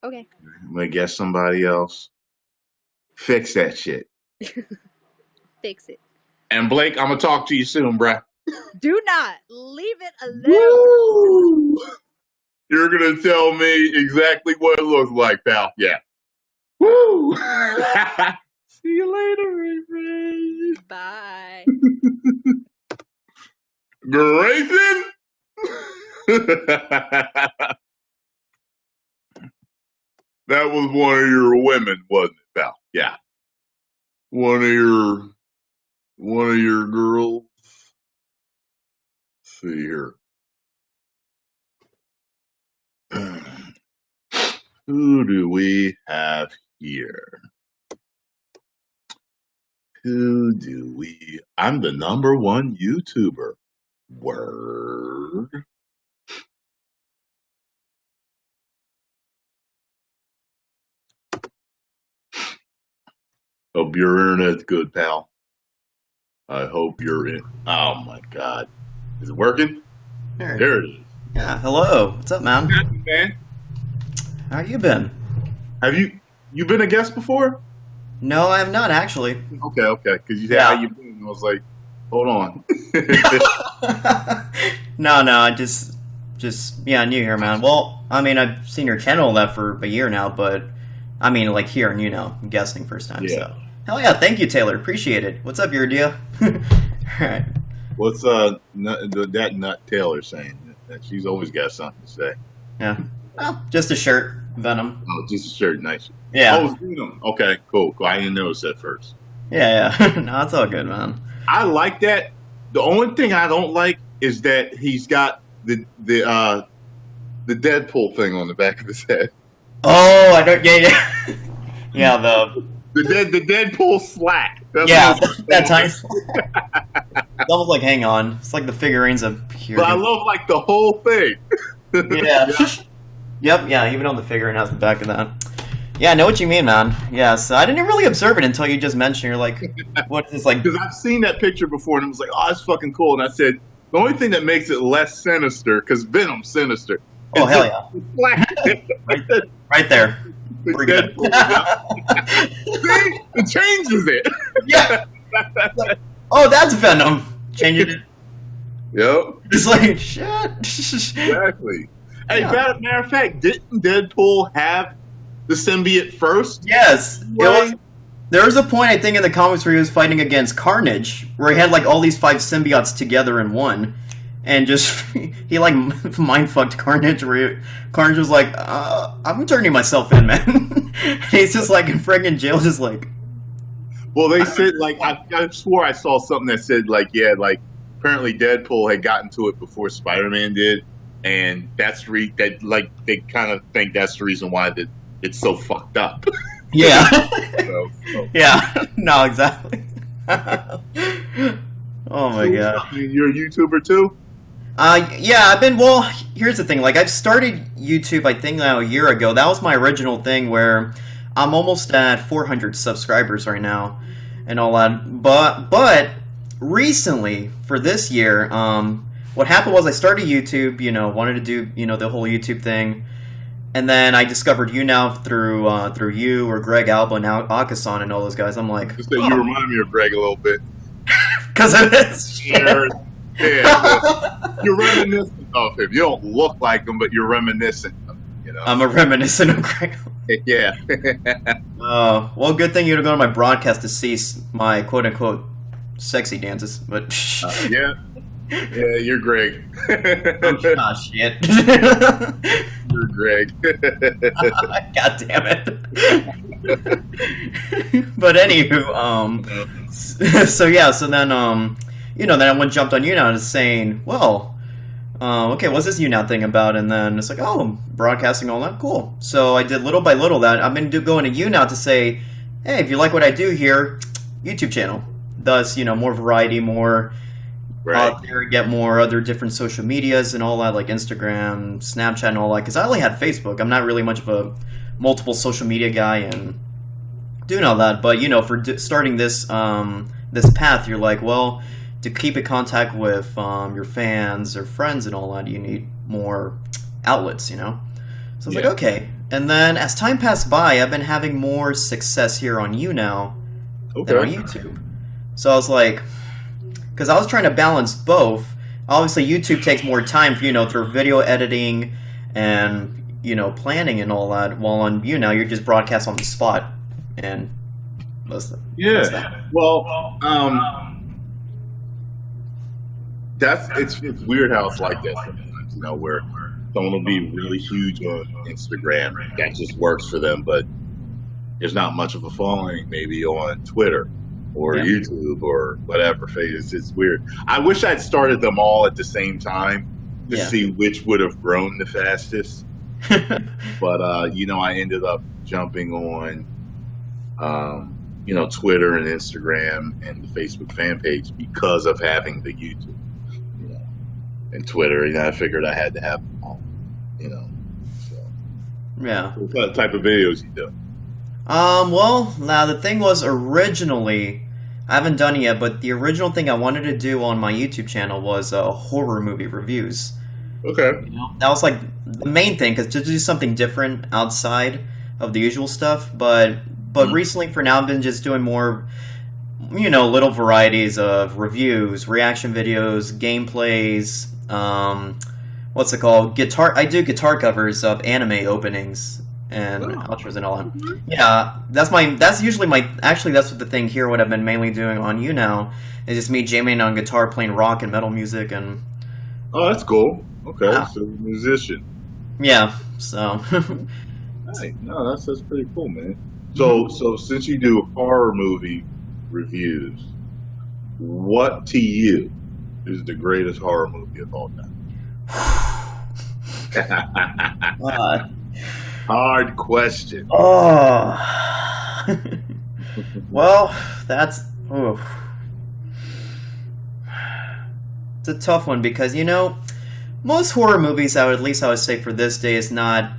Speaker 4: Okay.
Speaker 1: I'm going to guess somebody else. Fix that shit.
Speaker 4: Fix it.
Speaker 1: And Blake, I'm going to talk to you soon, bruh.
Speaker 4: Do not leave it alone.
Speaker 1: Woo! You're going to tell me exactly what it looks like, pal. Yeah. Woo! See you later, Ray.
Speaker 4: Bye.
Speaker 1: Grayson? That was one of your women, wasn't it, pal? Yeah. One of your girls. Let's see here. Who do we have here? I'm the number one YouTuber. Word. Hope your internet's good, pal. I hope you're in. Oh my God. Is it working? There it is.
Speaker 5: Yeah, hello. What's up, man?
Speaker 1: Man,
Speaker 5: How you been?
Speaker 1: have you been a guest before?
Speaker 5: No, I have not actually.
Speaker 1: Okay. Because you said
Speaker 5: Yeah.
Speaker 1: how you been. I was like, hold on.
Speaker 5: No, I just new here, man. Well, I mean, I've seen your channel that for a year now, but I mean, like here in I'm guessing first time.
Speaker 1: Yeah.
Speaker 5: So, hell yeah, thank you, Taylor. Appreciate it. What's up, your deal? All right.
Speaker 1: What's that nut Taylor saying? That she's always got something to say.
Speaker 5: Yeah. Well, just a shirt, Venom.
Speaker 1: Oh, just a shirt, nice.
Speaker 5: Yeah.
Speaker 1: Oh, it's Venom. Okay, cool. I didn't notice that first.
Speaker 5: Yeah. No, it's all good, man.
Speaker 1: I like that. The only thing I don't like is that he's got the Deadpool thing on the back of his head.
Speaker 5: Oh, I don't. Yeah. Yeah.
Speaker 1: The Deadpool slack. That's
Speaker 5: That tiny. It's almost like Hang On. It's like the figurines of here.
Speaker 1: But I love like the whole thing.
Speaker 5: Yeah. Yep. Yeah. Even on the figurine has the back of that. Yeah, I know what you mean, man. Yeah. So I didn't really observe it until you just mentioned. You're like, what is this like?
Speaker 1: Because I've seen that picture before, and I was like, "Oh, it's fucking cool." And I said, the only thing that makes it less sinister, because Venom's sinister.
Speaker 5: Oh hell yeah! Right there.
Speaker 1: The
Speaker 5: Pretty good.
Speaker 1: Deadpool, See, it changes it.
Speaker 5: Yeah. Oh, that's Venom. Changing it.
Speaker 1: Yep.
Speaker 5: It's like shit.
Speaker 1: Exactly. Hey,
Speaker 5: Yeah.
Speaker 1: matter of fact, didn't Deadpool have the symbiote first?
Speaker 5: Yes. There was a point I think in the comics where he was fighting against Carnage, where he had like all these 5 symbiotes together in one, and just he like mind fucked Carnage. Where Carnage was like, "I'm turning myself in, man." And he's just like in friggin' jail, just like.
Speaker 1: Well, they said like I swore I saw something that said like apparently Deadpool had gotten to it before Spider-Man did, and that's that they kind of think that's the reason why it's so fucked up.
Speaker 5: Yeah.
Speaker 1: So.
Speaker 5: Yeah. No, exactly. Oh my
Speaker 1: So,
Speaker 5: god.
Speaker 1: you're a YouTuber too?
Speaker 5: Yeah, I've been. Well, here's the thing. Like, I've started YouTube, I think, now a year ago. That was my original thing where I'm almost at 400 subscribers right now and all that. But recently, for this year, what happened was I started YouTube, wanted to do, the whole YouTube thing. And then I discovered Younow through you or Greg Alba and Akasan and all those guys. I'm like,
Speaker 1: Just that you remind me of Greg a little bit.
Speaker 5: because of this shit.
Speaker 1: Yeah, you're reminiscent of him. You don't look like him, but you're reminiscent of him,
Speaker 5: I'm a reminiscent of Greg.
Speaker 1: Yeah.
Speaker 5: Well, good thing you don't go to my broadcast to see my quote unquote sexy dances, but
Speaker 1: Yeah, you're Greg.
Speaker 5: oh shit.
Speaker 1: You're Greg.
Speaker 5: God damn it. But anywho, so then then I jumped on Younow and saying, well, okay, what's this Younow thing about? And then it's like, oh, broadcasting all that, cool. So I did little by little that. I've been going to Younow to say, hey, if you like what I do here, YouTube channel. Thus, more variety, more out there, get more other different social medias and all that, like Instagram, Snapchat, and all that. Because I only had Facebook. I'm not really much of a multiple social media guy and doing all that. But for starting this this path, you're like, well, to keep in contact with your fans or friends and all that, you need more outlets. So I was like, okay. And then as time passed by, I've been having more success here on Younow than on YouTube. So I was like, because I was trying to balance both. Obviously, YouTube takes more time, through video editing and planning and all that. While on Younow, you're just broadcast on the spot, and that's that.
Speaker 1: Well, it's weird how it's like that sometimes. Where someone will be really huge on Instagram, that just works for them, but there's not much of a following maybe on Twitter or YouTube or whatever. It's weird. I wish I'd started them all at the same time to see which would have grown the fastest. But I ended up jumping on Twitter and Instagram and the Facebook fan page because of having the YouTube, and Twitter. I figured I had to have them all, So.
Speaker 5: Yeah.
Speaker 1: What type of videos you do?
Speaker 5: Well, now the thing was originally, I haven't done it yet, but the original thing I wanted to do on my YouTube channel was horror movie reviews.
Speaker 1: Okay.
Speaker 5: That was like the main thing, because to do something different outside of the usual stuff. But recently, for now, I've been just doing more, little varieties of reviews, reaction videos, gameplays. What's it called? I do guitar covers of anime openings and outros and all that. Yeah, that's what the thing here. What I've been mainly doing on Younow is just me jamming on guitar, playing rock and metal music, and
Speaker 1: oh, that's cool. Okay, so you're a musician.
Speaker 5: Yeah, so.
Speaker 1: Right. No, that's pretty cool, man. So since you do horror movie reviews, what to you is the greatest horror movie of all time? Hard question.
Speaker 5: Oh. Well, that's it's a tough one because most horror movies, I would say for this day, is not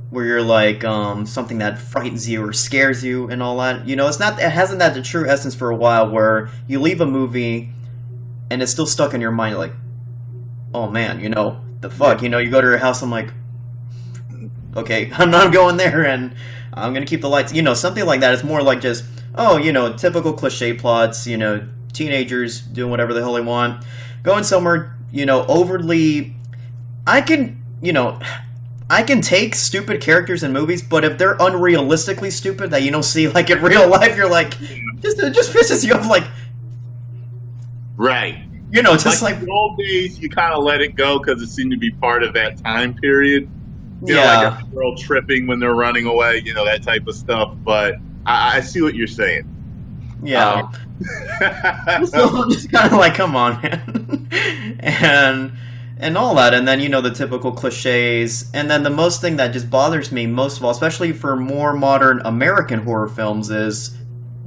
Speaker 5: where you're like something that frightens you or scares you and all that. It's not. It hasn't had the true essence for a while where you leave a movie and it's still stuck in your mind. Like, oh man, the fuck. You go to your house. I'm like, okay, I'm not going there, and I'm gonna keep the lights. Something like that. It's more like just typical cliche plots. Teenagers doing whatever the hell they want, going somewhere. Overly. I can take stupid characters in movies, but if they're unrealistically stupid that you don't see like in real life, you're like, it just pisses you off. Like,
Speaker 1: right.
Speaker 5: Just like
Speaker 1: the old days, you kind of let it go because it seemed to be part of that time period. Like a girl tripping when they're running away, that type of stuff. But I see what you're saying.
Speaker 5: Yeah. So I'm just kind of like, come on, man. and all that. And then, the typical cliches. And then the most thing that just bothers me most of all, especially for more modern American horror films, is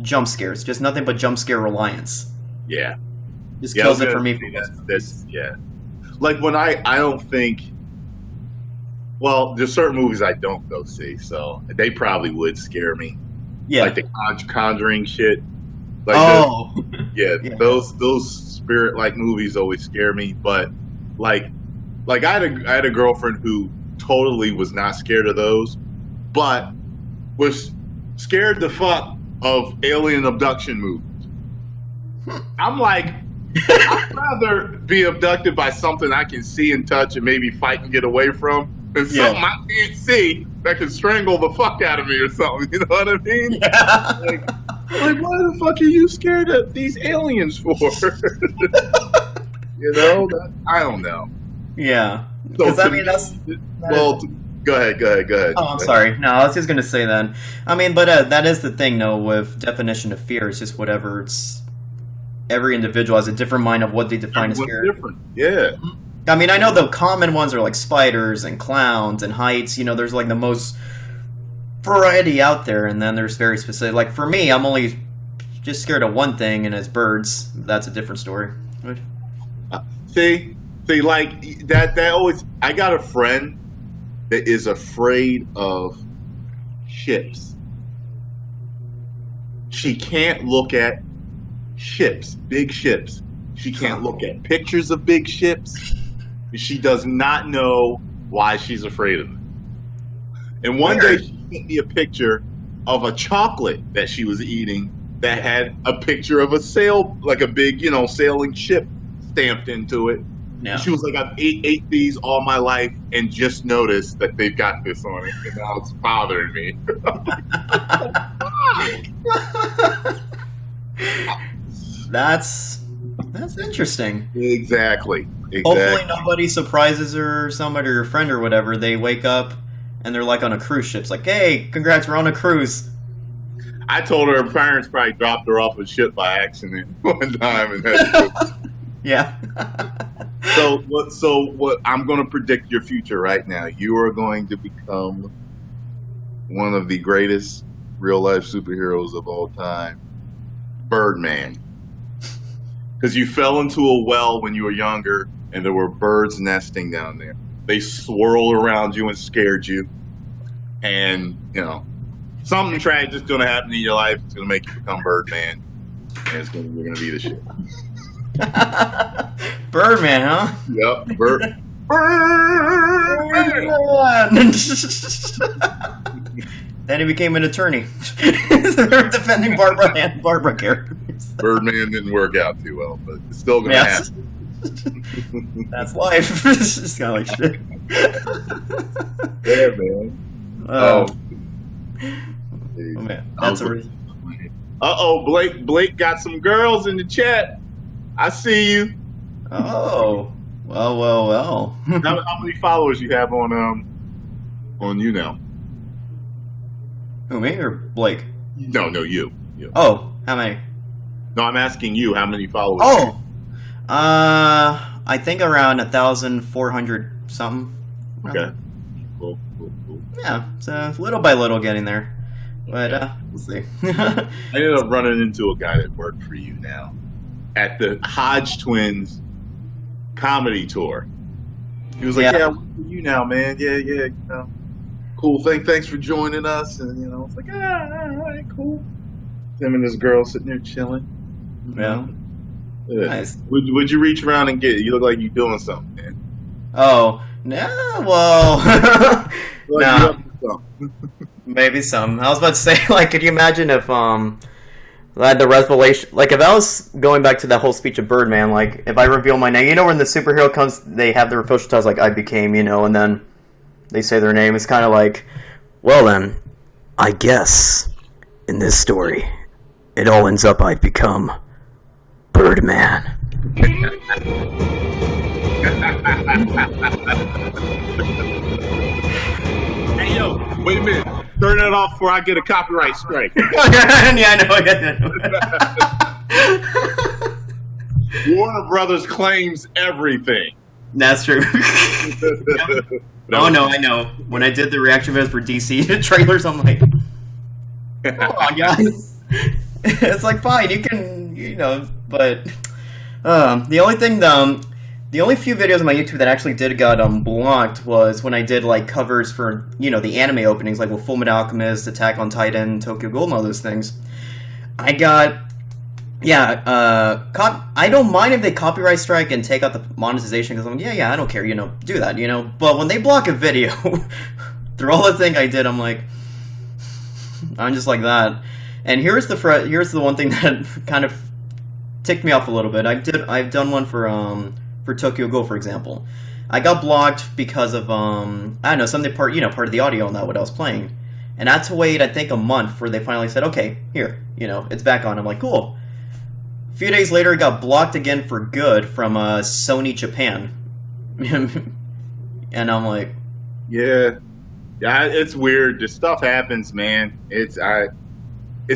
Speaker 5: jump scares. Just nothing but jump scare reliance.
Speaker 1: Yeah.
Speaker 5: Just
Speaker 1: Yeah,
Speaker 5: kills
Speaker 1: I
Speaker 5: it
Speaker 1: was
Speaker 5: for me.
Speaker 1: gonna say that's yeah. Like when I don't think. Well, there's certain movies I don't go see, so they probably would scare me.
Speaker 5: Yeah.
Speaker 1: Like the Conjuring shit. Like
Speaker 5: Oh.
Speaker 1: yeah,
Speaker 5: Yeah.
Speaker 1: those spirit like movies always scare me. But like I had a girlfriend who totally was not scared of those, but was scared the fuck of alien abduction movies. I'm like, I'd rather be abducted by something I can see and touch and maybe fight and get away from than something I can't see that can strangle the fuck out of me or something. You know what I mean?
Speaker 5: Yeah.
Speaker 1: Like why the fuck are you scared of these aliens for? You know? I don't know.
Speaker 5: Yeah.
Speaker 1: So
Speaker 5: Because I mean, that's.
Speaker 1: Well, go ahead.
Speaker 5: Oh, I'm sorry. No, I was just gonna say that. I mean, but that is the thing, though, with definition of fear. It's just whatever. It's every individual has a different mind of what they define as fear.
Speaker 1: Different, yeah.
Speaker 5: I mean, I know the common ones are like spiders and clowns and heights. You know, there's like the most variety out there, and then there's very specific. Like for me, I'm only just scared of one thing, and it's birds. That's a different story.
Speaker 1: See, like that always. I got a friend that is afraid of ships. She can't look at ships, big ships. She can't look at pictures of big ships. She does not know why she's afraid of them. And one day she sent me a picture of a chocolate that she was eating that had a picture of a sail, like a big, sailing ship stamped into it.
Speaker 5: Yeah.
Speaker 1: She was like, I've ate these all my life and just noticed that they've got this on it, and now it's bothering me.
Speaker 5: That's interesting.
Speaker 1: Exactly.
Speaker 5: Hopefully nobody surprises her or somebody or your friend or whatever. They wake up and they're like on a cruise ship. It's like, hey, congrats, we're on a cruise.
Speaker 1: I told her parents probably dropped her off a ship by accident one time, and had
Speaker 5: Yeah.
Speaker 1: So what? I'm going to predict your future right now. You are going to become one of the greatest real life superheroes of all time, Birdman. Because you fell into a well when you were younger, and there were birds nesting down there. They swirled around you and scared you, and something tragic is going to happen in your life. It's going to make you become Birdman, and you're going to be the shit.
Speaker 5: Birdman, huh?
Speaker 1: Yep, Birdman.
Speaker 5: Then he became an attorney. They're defending Barbara characters.
Speaker 1: Birdman didn't work out too well, but it's still going to happen.
Speaker 5: That's life. It's just kind of like shit.
Speaker 1: Yeah, man.
Speaker 5: Oh man, that's a reason.
Speaker 1: Blake got some girls in the chat. I see you.
Speaker 5: Oh, well.
Speaker 1: How many followers you have on Younow?
Speaker 5: Who, me or Blake?
Speaker 1: No, you.
Speaker 5: Oh, how many?
Speaker 1: No, I'm asking you how many followers.
Speaker 5: Oh, I think around 1,400 something.
Speaker 1: Okay. Cool.
Speaker 5: Yeah, it's little by little getting there, but we'll see.
Speaker 1: I ended up running into a guy that worked for you now at the Hodge Twins comedy tour. He was like, "Yeah, I work for you now, man. Yeah, cool. Thanks for joining us." And I was like, all right, cool. Him and this girl sitting there chilling.
Speaker 5: Yeah. Nice.
Speaker 1: Would you reach around and get it? You look like you're doing something, man.
Speaker 5: Oh, no, well,
Speaker 1: No.
Speaker 5: Maybe some. I was about to say, like, could you imagine if I had the revelation, like, if I was going back to that whole speech of Birdman, like, if I reveal my name, when the superhero comes, they have their official titles, like, I became, and then they say their name. It's kind of like, well then, I guess, in this story, it all ends up I've become Birdman.
Speaker 1: Hey, yo, wait a minute. Turn that off before I get a copyright strike.
Speaker 5: Yeah, I know.
Speaker 1: Warner Brothers claims everything.
Speaker 5: That's true. Oh, no, I know. When I did the reaction videos for DC trailers, I'm like, come on, guys. It's like, fine, you can, but The only thing, the only few videos on my YouTube that actually did got blocked was when I did like covers for the anime openings, like with Fullmetal Alchemist, Attack on Titan, Tokyo Ghoul, and all those things. I got I don't mind if they copyright strike and take out the monetization because I'm like, I don't care, do that, But when they block a video through all the thing I did, I'm just like that. And here's the one thing that kind of ticked me off a little bit. I've done one for Tokyo Ghoul, for example. I got blocked because of I don't know, something part of the audio on that what I was playing. And I had to wait, I think, a month where they finally said, okay, here, it's back on. I'm like, cool. A few days later, it got blocked again for good from Sony Japan. And I'm like...
Speaker 1: Yeah, it's weird. This stuff happens, man. It's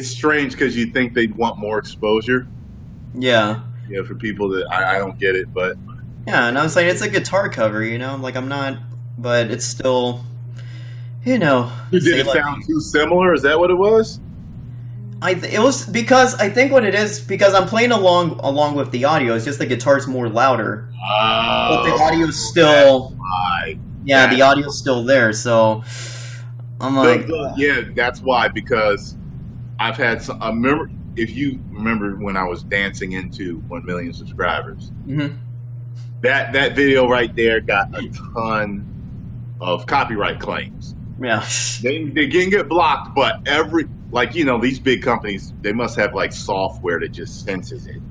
Speaker 1: strange because you think they'd want more exposure.
Speaker 5: Yeah.
Speaker 1: For people that... I don't get it, but...
Speaker 5: Yeah, and I was like, it's a guitar cover, Like, I'm not... But it's still... Did it sound too similar? Is that what it was? It was because I think what it is because I'm playing along with the audio. It's just the guitar's more louder, but the audio's still the audio's still there. So I'm like,
Speaker 1: that's why. Because I've had some. If you remember when I was dancing into 1 million subscribers, that video right there got a ton of copyright claims.
Speaker 5: Yeah,
Speaker 1: they can get blocked, but these big companies, they must have like software that just senses it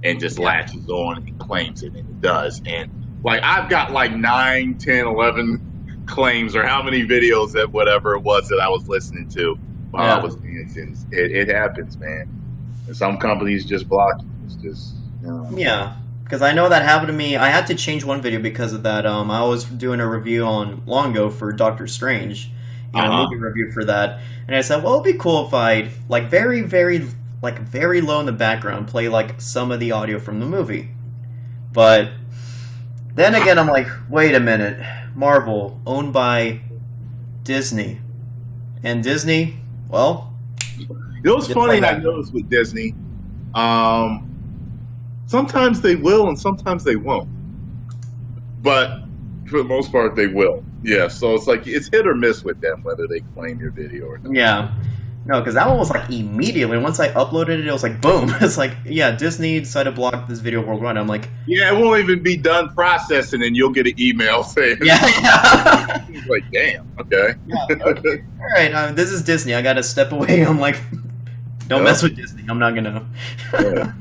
Speaker 1: and just latches on and claims it, and it does. And like I've got like 9, 10, 11 claims or how many videos that whatever it was that I was listening to while I was dancing. It happens, man. And some companies just block you. It's just
Speaker 5: yeah. Because I know that happened to me. I had to change one video because of that. I was doing a review long ago for Doctor Strange, movie review for that, and I said, well, it'd be cool if I'd like very, very, very low in the background play like some of the audio from the movie. But then again, I'm like, wait a minute, Marvel owned by Disney, and Disney, well,
Speaker 1: what's funny I noticed with Disney. Sometimes they will and sometimes they won't. But for the most part, they will. Yeah, so it's like, it's hit or miss with them, whether they claim your video or not.
Speaker 5: Yeah. No, because that one was like immediately. Once I uploaded it, it was like, boom. It's like, Disney decided to block this video worldwide. I'm like...
Speaker 1: Yeah, it won't even be done processing and you'll get an email saying...
Speaker 5: Yeah.
Speaker 1: Like, damn, okay.
Speaker 5: Yeah, okay. All right, this is Disney. I got to step away. I'm like, don't mess with Disney. I'm not going to...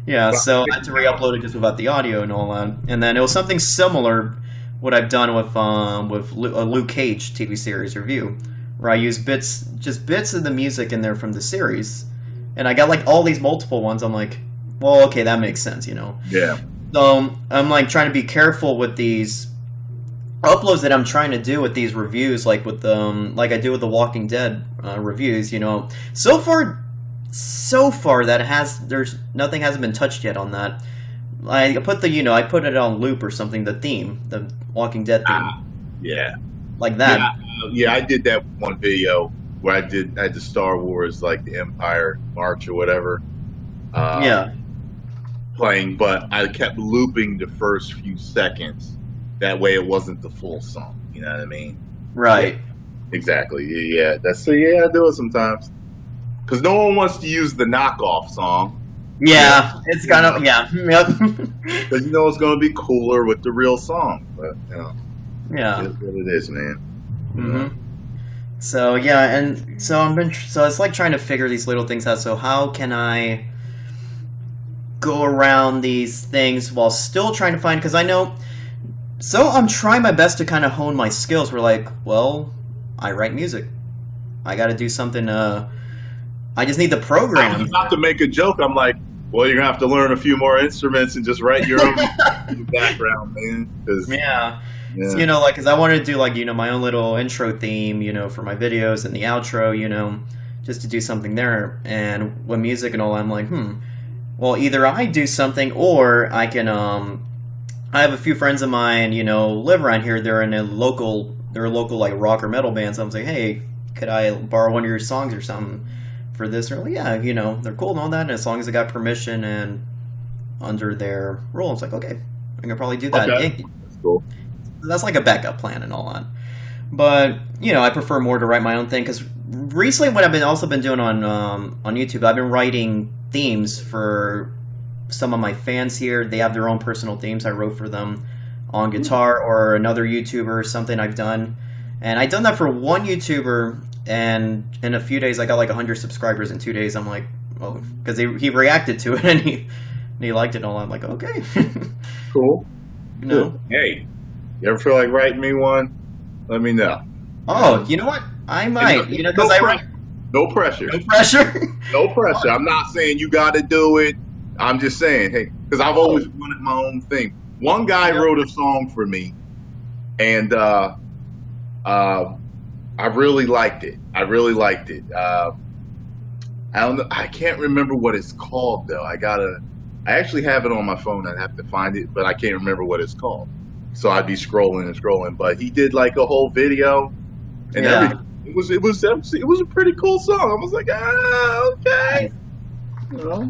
Speaker 5: Yeah, so I had to re-upload it just without the audio and all that. And then it was something similar what I've done with a Luke Cage TV series review, where I use bits of the music in there from the series. And I got like all these multiple ones. I'm like, well, okay, that makes sense,
Speaker 1: Yeah. So
Speaker 5: I'm like trying to be careful with these uploads that I'm trying to do with these reviews, like with like I do with the Walking Dead reviews, So far, nothing hasn't been touched yet on that. I put I put it on loop or something. The theme, the Walking Dead theme, like that.
Speaker 1: Yeah, I did that one video where I did the Star Wars, like the Empire March or whatever. Playing, but I kept looping the first few seconds. That way, it wasn't the full song. You know what I mean?
Speaker 5: Right.
Speaker 1: Yeah, exactly. Yeah. I do it sometimes. Because no one wants to use the knockoff song.
Speaker 5: Yeah, it's kind of, yep.
Speaker 1: Because it's going to be cooler with the real song. But,
Speaker 5: yeah.
Speaker 1: It's what it is, man.
Speaker 5: Mm-hmm. So, and so it's like trying to figure these little things out. So how can I go around these things while still trying to find, because I know, so I'm trying my best to kind of hone my skills. We're like, well, I write music. I got to do something, I just need the program.
Speaker 1: I was about to make a joke. I'm like, well, you're going to have to learn a few more instruments and just write your own background, man.
Speaker 5: Yeah. So, because I wanted to do, my own little intro theme, for my videos and the outro, just to do something there. And with music and all, I'm like, well, either I do something or I can, I have a few friends of mine, live around here. They're local, rock or metal bands. So I'm like, hey, could I borrow one of your songs or something for this? Or, they're cool and all that. And as long as I got permission and under their role. I was like, okay, I can probably do that.
Speaker 1: Okay. That's cool.
Speaker 5: That's like a backup plan and all that. But I prefer more to write my own thing because recently, what I've been doing on YouTube, I've been writing themes for some of my fans here. They have their own personal themes. I wrote for them on guitar, or another YouTuber, something I've done. And I've done that for one YouTuber, and in a few days I got like 100 subscribers in 2 days. I'm like, oh, because he reacted to it and he liked it and all. I'm like, okay.
Speaker 1: Cool.
Speaker 5: No.
Speaker 1: Hey, you ever feel like writing me one? Let me know.
Speaker 5: Oh, you know what? I might. Because I write.
Speaker 1: No pressure.
Speaker 5: No pressure.
Speaker 1: No pressure. I'm not saying you got to do it. I'm just saying, hey, because I've always wanted my own thing. One guy wrote a song for me, and I really liked it. I don't know. I can't remember what it's called though. I actually have it on my phone. I'd have to find it, but I can't remember what it's called. So I'd be scrolling and scrolling. But he did like a whole video and everything. It was a pretty cool song. I was like, okay.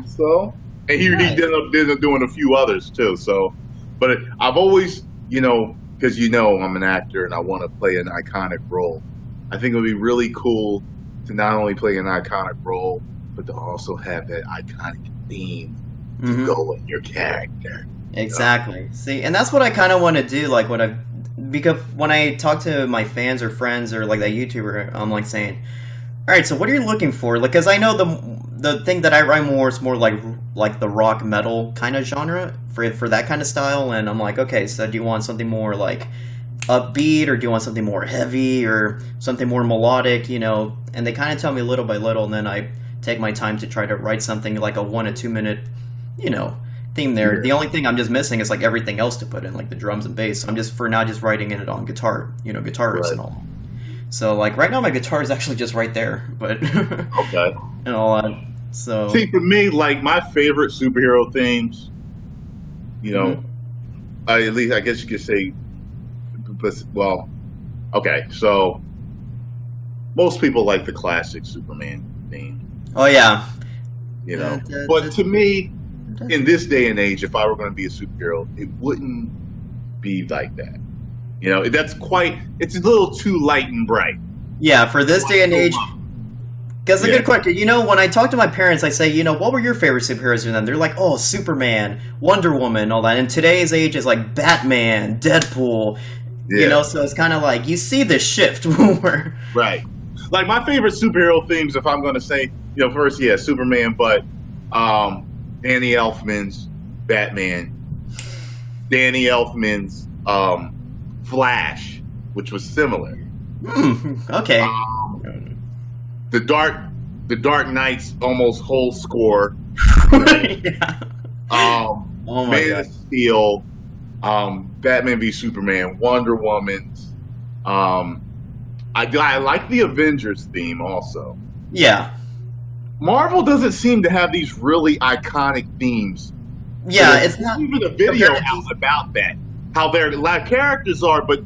Speaker 1: So and he ended up doing a few others too. So, but I've always, because I'm an actor and I want to play an iconic role. I think it would be really cool to not only play an iconic role, but to also have that iconic theme to go with your character.
Speaker 5: Exactly. See, and that's what I kind of want to do. Like because when I talk to my fans or friends or like that YouTuber, I'm like saying, all right, so what are you looking for? Like, because I know the thing that I write more is more like the rock metal kind of genre for that kind of style. And I'm like, okay, so do you want something more like upbeat, or do you want something more heavy, or something more melodic? And they kind of tell me little by little, and then I take my time to try to write something like a 1 to 2 minute, theme there. Yeah. The only thing I'm just missing is like everything else to put in, like the drums and bass. So I'm just for now just writing it on guitar, guitar riffs and all. So like right now my guitar is actually just right there, but
Speaker 1: okay,
Speaker 5: and all that. So
Speaker 1: see, for me, like my favorite superhero themes, at least I guess you could say, well, okay, so most people like the classic Superman theme.
Speaker 5: Oh yeah,
Speaker 1: but to me, in this day and age, if I were going to be a superhero, it wouldn't be like that. It's a little too light and bright.
Speaker 5: Yeah, for this day and age. Because a good question. When I talk to my parents, I say, what were your favorite superheroes? And they're like, oh, Superman, Wonder Woman, all that. And today's age is like Batman, Deadpool.
Speaker 1: Yeah.
Speaker 5: So it's kind of like you see the shift.
Speaker 1: Right. Like my favorite superhero themes, if I'm going to say, first, Superman, but Danny Elfman's Batman, Danny Elfman's Flash, which was similar.
Speaker 5: Okay.
Speaker 1: The Dark Knight's almost whole score.
Speaker 5: Yeah.
Speaker 1: Oh my Man of Steel, Batman v Superman, Wonder Woman's. I like the Avengers theme also.
Speaker 5: Yeah.
Speaker 1: Marvel doesn't seem to have these really iconic themes.
Speaker 5: Yeah, it's not
Speaker 1: even a video out about that. How their characters are, but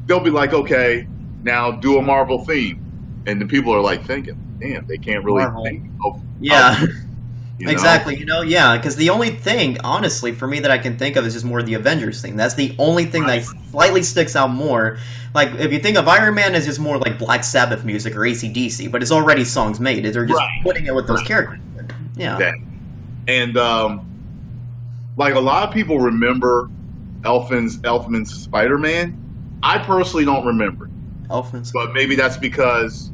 Speaker 1: they'll be like, okay, now do a Marvel theme, and the people are like thinking, damn, they can't really think of.
Speaker 5: Yeah. Exactly, because the only thing, honestly, for me that I can think of is just more the Avengers thing. That's the only thing that slightly sticks out more. Like, if you think of Iron Man as just more like Black Sabbath music or AC/DC, but it's already songs made. They're just putting it with those characters. Yeah.
Speaker 1: Exactly. And, like, a lot of people remember Elfman's Spider-Man. I personally don't remember.
Speaker 5: Elfman's.
Speaker 1: But maybe that's because,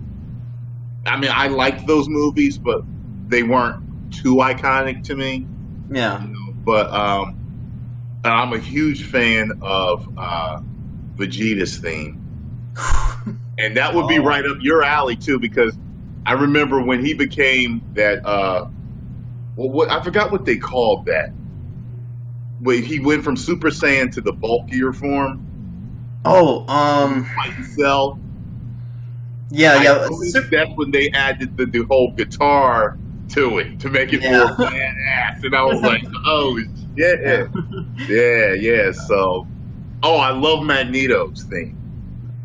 Speaker 1: I liked those movies, but they weren't too iconic to me.
Speaker 5: Yeah.
Speaker 1: But I'm a huge fan of Vegeta's theme. And that would be right up your alley too, because I remember when he became that what I forgot what they called that. When he went from Super Saiyan to the bulkier form. Fight Cell.
Speaker 5: Yeah.
Speaker 1: That's when they added the whole guitar to it to make it more badass, and I was like, oh yeah. So, I love Magneto's theme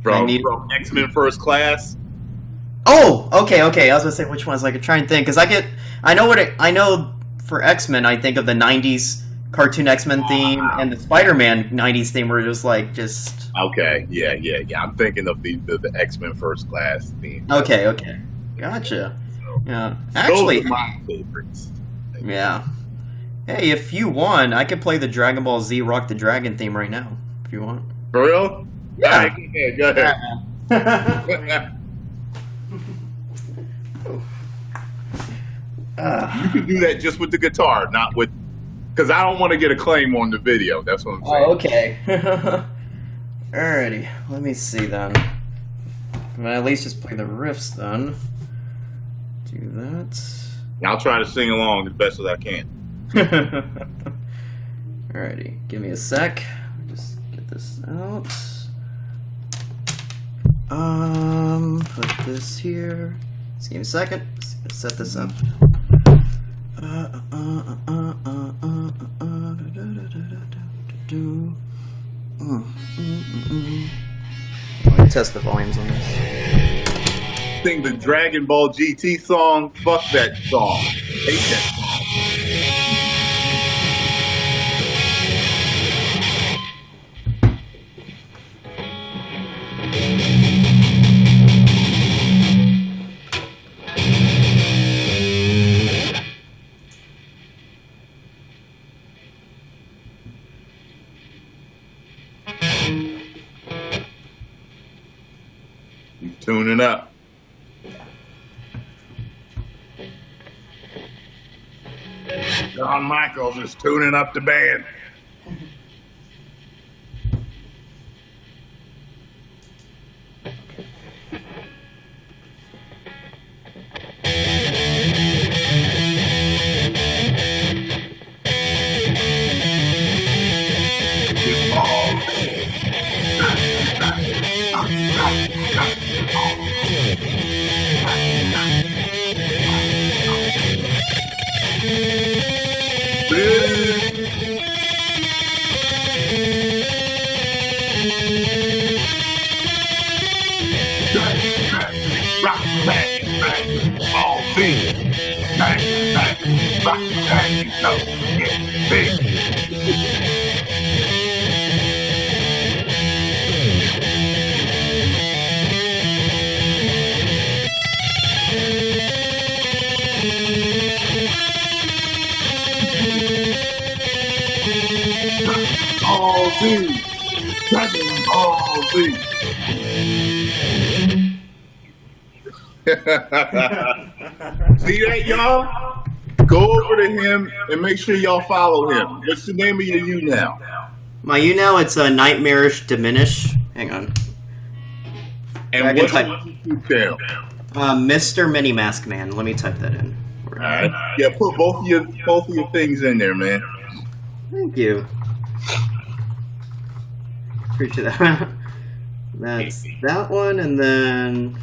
Speaker 1: from X-Men First Class.
Speaker 5: Oh, okay. I was gonna say which ones I could try and think, because I know for X-Men I think of the '90s cartoon X-Men theme and the Spider-Man 90s theme were just like
Speaker 1: Okay, yeah. I'm thinking of the X-Men First Class theme.
Speaker 5: Okay, gotcha.
Speaker 1: So,
Speaker 5: Yeah,
Speaker 1: those
Speaker 5: actually,
Speaker 1: are my favorites.
Speaker 5: yeah. Hey, if you want, I could play the Dragon Ball Z Rock the Dragon theme right now, if you want.
Speaker 1: For real?
Speaker 5: Yeah.
Speaker 1: All right, go ahead. You can do that just with the guitar, not with, because I don't want to get a claim on the video. That's what I'm saying.
Speaker 5: Oh, okay. Alrighty, let me see then. Well, at least just play the riffs then. Do that.
Speaker 1: I'll try to sing along as best as I can.
Speaker 5: Alrighty, give me a sec. Just get this out. Put this here. Just give me a second. Just set this up. Let me test the volumes on this.
Speaker 1: Sing the Dragon Ball GT song. Fuck that song. Hate that song. He's tuning up. John Michaels is tuning up the band. See that, y'all? Go over to him and make sure y'all follow him. What's the name of your Younow?
Speaker 5: My Younow, it's a Nightmarish Diminish. Hang on.
Speaker 1: And what's your YouTube channel?
Speaker 5: Mr. Mini Mask Man. Let me type that in.
Speaker 1: All right. Yeah, put both of your things in there, man.
Speaker 5: Thank you. Appreciate that. That's that one, and then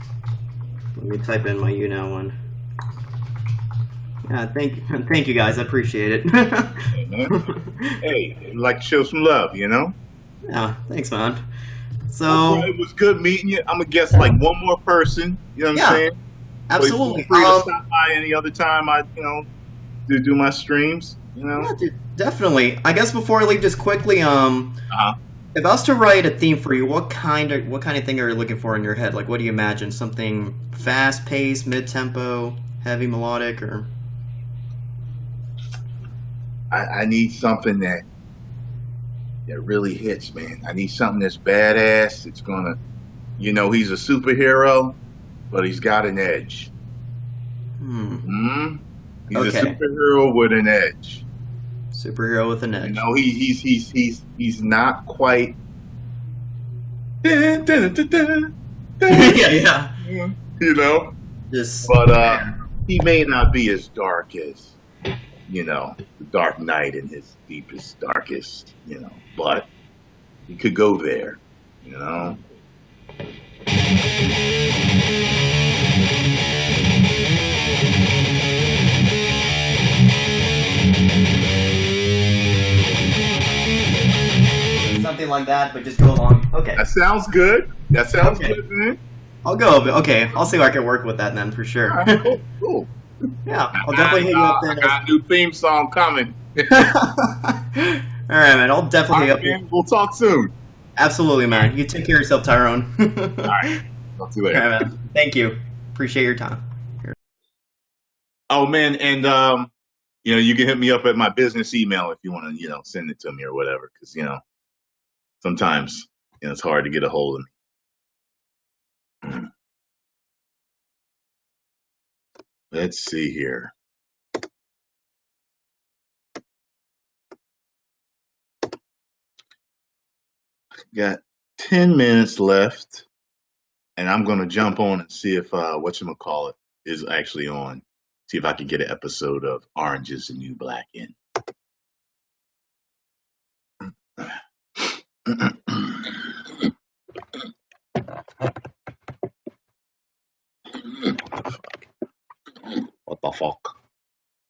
Speaker 5: let me type in my Younow one. Yeah, thank you guys. I appreciate it.
Speaker 1: Hey, like to show some love, you know?
Speaker 5: Yeah, thanks, man. So
Speaker 1: it was good meeting you. I'm gonna guess like one more person. You know what I'm saying?
Speaker 5: Absolutely.
Speaker 1: So feel free to stop by any other time I, do my streams. You know?
Speaker 5: Yeah, dude, definitely. I guess before I leave, just quickly, if I was to write a theme for you, what kind of thing are you looking for in your head? Like, what do you imagine? Something fast-paced, mid-tempo, heavy melodic, or?
Speaker 1: I need something that really hits, man. I need something that's badass. It's gonna, he's a superhero, but he's got an edge. He's a superhero with an edge.
Speaker 5: Superhero with an edge.
Speaker 1: He's not quite. Yeah. But he may not be as dark as, the Dark Knight in his deepest, darkest, but he could go there,
Speaker 5: Something like that, but just go along. Okay.
Speaker 1: That sounds good. Good, man.
Speaker 5: I'll go. Okay, I'll see if I can work with that then for sure.
Speaker 1: All right, cool.
Speaker 5: Yeah, I'll definitely hit you up then.
Speaker 1: I got a new theme song coming.
Speaker 5: All right, man. I'll definitely
Speaker 1: All
Speaker 5: hit
Speaker 1: right,
Speaker 5: up.
Speaker 1: man. We'll talk soon.
Speaker 5: Absolutely, man. You take care of yourself, Tyrone.
Speaker 1: All right. Talk to you
Speaker 5: All
Speaker 1: later.
Speaker 5: right, man. Thank you. Appreciate your time.
Speaker 1: Oh man, and you can hit me up at my business email if you want to, send it to me or whatever. Because sometimes it's hard to get a hold of me. Let's see here. Got 10 minutes left, and I'm gonna jump on and see if whatchamacallit is actually on. See if I can get an episode of Orange is the New Black in. What the fuck?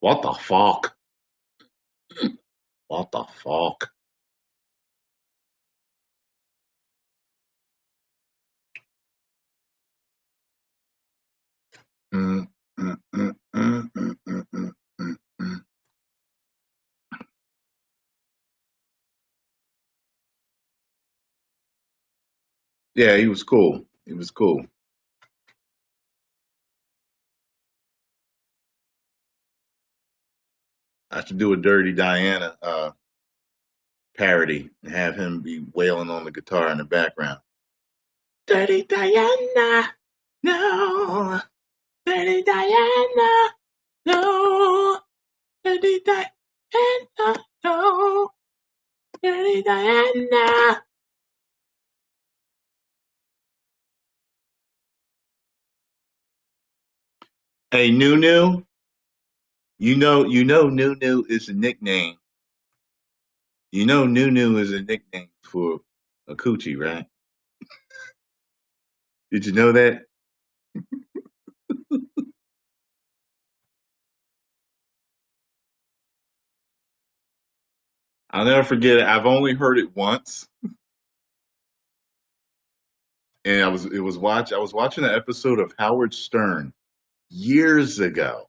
Speaker 1: What the fuck? What the fuck? Yeah, he was cool. He was cool. I should do a Dirty Diana parody and have him be wailing on the guitar in the background. Dirty Diana, no. Dirty Diana, no. Dirty Diana, no. Dirty Diana. Hey, Nunu. Nunu is a nickname. Nunu is a nickname for a coochie, right? Did you know that? I'll never forget it. I've only heard it once, and I was watching an episode of Howard Stern years ago.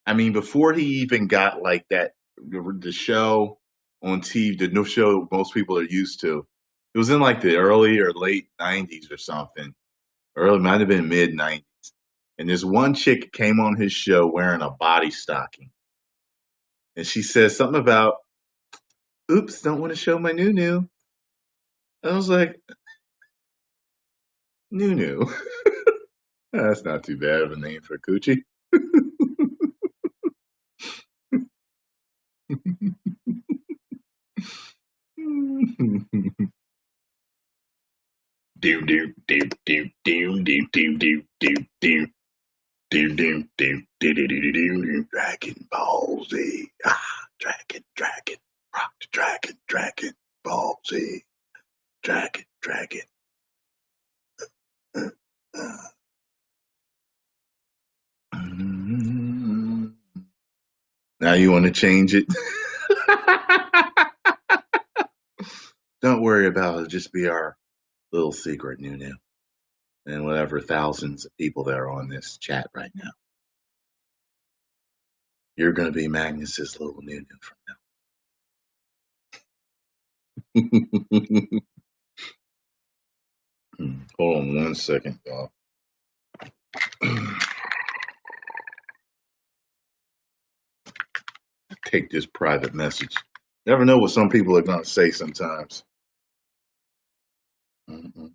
Speaker 1: I mean, before he even got like that, the show on TV, the new show most people are used to. It was in like the early or late '90s or something. Early, might have been mid '90s. And this one chick came on his show wearing a body stocking, and she says something about, "Oops, don't want to show my nunu." I was like, "Nunu." That's not too bad of a name for a coochie. Do do do do do do do do do do do. Dragon Ball Z. Dragon, rock the dragon Ball Z. Dragon. Now you want to change it? Don't worry about it. It'll just be our little secret, Nunu, and whatever thousands of people that are on this chat right now. You're going to be Magnus's little Nunu from now. Hold on 1 second, y'all. Take this private message. Never know what some people are going to say sometimes. Hold on.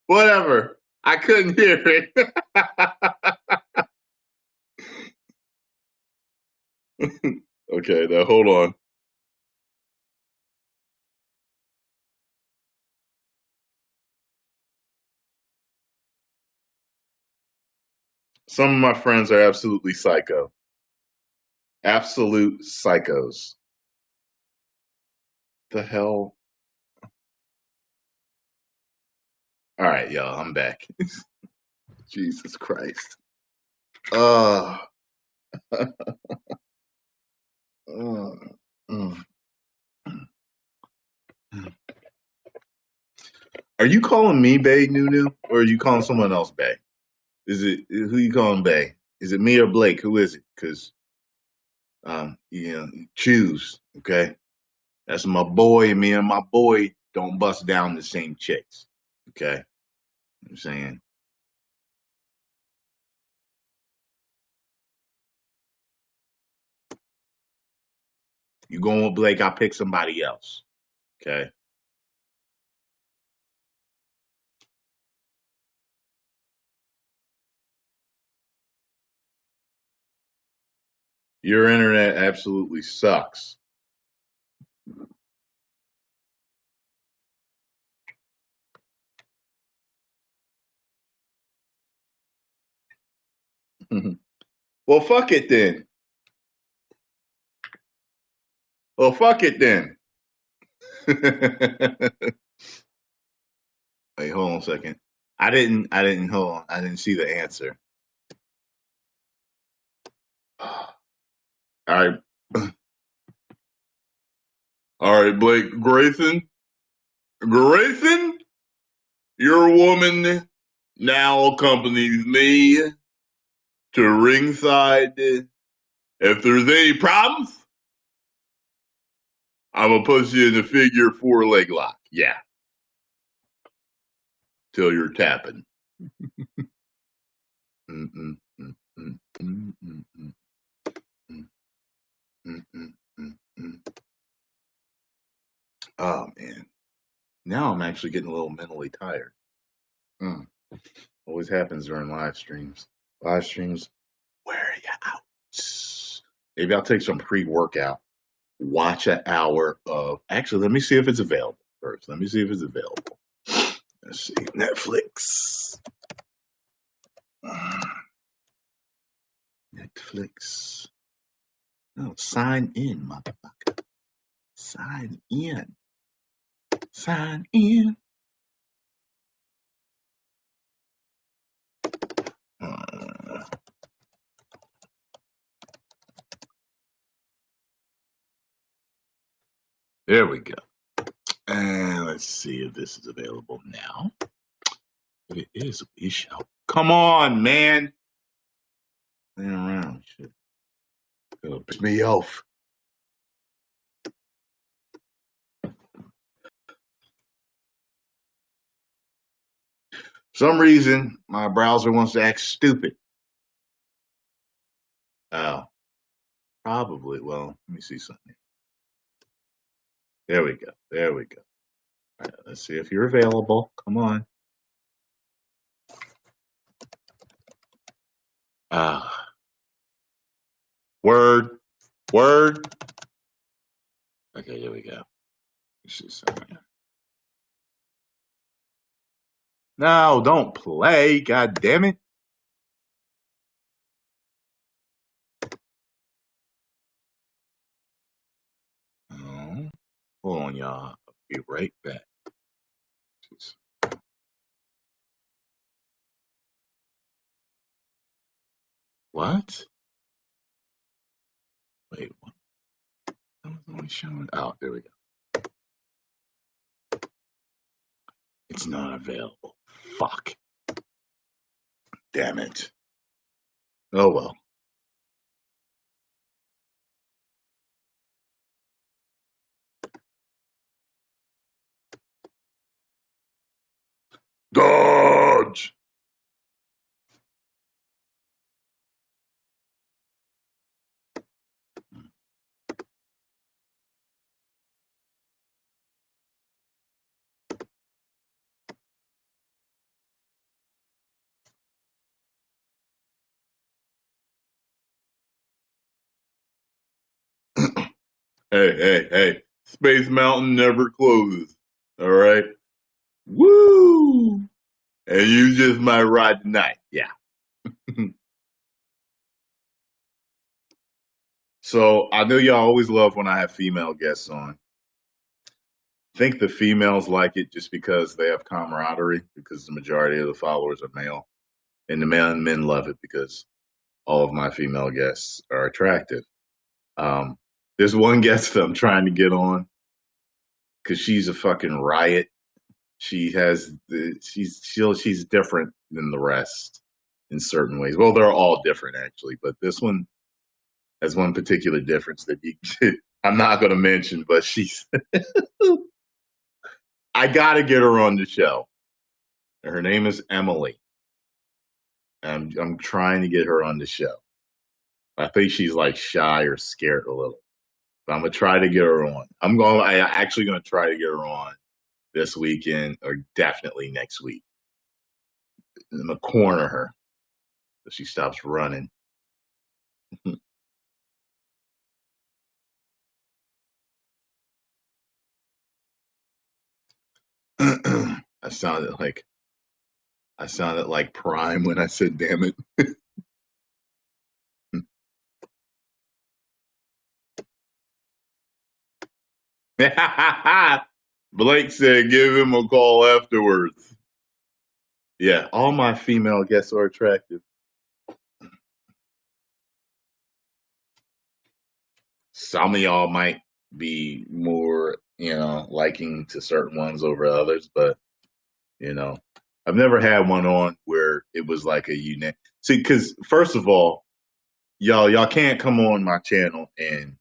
Speaker 1: Whatever. I couldn't hear it. Okay, now hold on. Some of my friends are absolutely psycho. Absolute psychos. The hell? All right, y'all, I'm back. Jesus Christ. Uh, uh, mm. Are you calling me Bay Nunu, or are you calling someone else Bay? Who you calling Bay? Is it me or Blake? Who is it? Because choose. Okay, that's my boy, and me and my boy don't bust down the same chicks. Okay, I'm saying. You going with Blake? I'll pick somebody else. Okay. Your internet absolutely sucks. Well, fuck it then. Well, fuck it then. Wait, hold on a second. I didn't hold on. I didn't see the answer. All right. All right, Blake Grayson. Grayson, your woman now accompanies me to ringside. If there's any problems, I'm gonna put you in the figure 4 leg lock. Yeah. Till you're tapping. Oh man. Now I'm actually getting a little mentally tired. Always happens during live streams. Live streams, wear you out. Maybe I'll take some pre-workout. Watch an hour of. Actually, let me see if it's available first. Let me see if it's available. Let's see. Netflix. Netflix. No, sign in, motherfucker. Sign in. Sign in. There we go. And let's see if this is available now. If it is, we shall. Come on, man. Playing around. Shit. It'll piss me off. For some reason, my browser wants to act stupid. Oh. Probably. Well, let me see something. There we go. There we go. All right, let's see if you're available. Come on. Word. Word. Okay, there we go. Let's see something. No, don't play. God damn it. Oh, hold on, y'all. I'll be right back. What? Wait, what? That was only showing. Oh, there we go. It's not available. Fuck. Damn it. Oh well. Dodge. Hey. Space Mountain never closes. All right? Woo! And you just might ride tonight. Yeah. So I know y'all always love when I have female guests on. think the females like it just because they have camaraderie, because the majority of the followers are male. And the men love it because all of my female guests are attractive. There's one guest that I'm trying to get on because she's a fucking riot. She's different than the rest in certain ways. Well, they're all different actually, but this one has one particular difference that I'm not going to mention, but she's. I got to get her on the show. Her name is Emily. I'm trying to get her on the show. I think she's like shy or scared a little, but I'm gonna try to get her on. I'm actually gonna try to get her on this weekend or definitely next week. I'm gonna corner her so she stops running. I sounded like Prime when I said "damn it." Blake said, "Give him a call afterwards." Yeah, all my female guests are attractive. Some of y'all might be more, liking to certain ones over others, but I've never had one on where it was like a unit. See, because first of all, y'all can't come on my channel and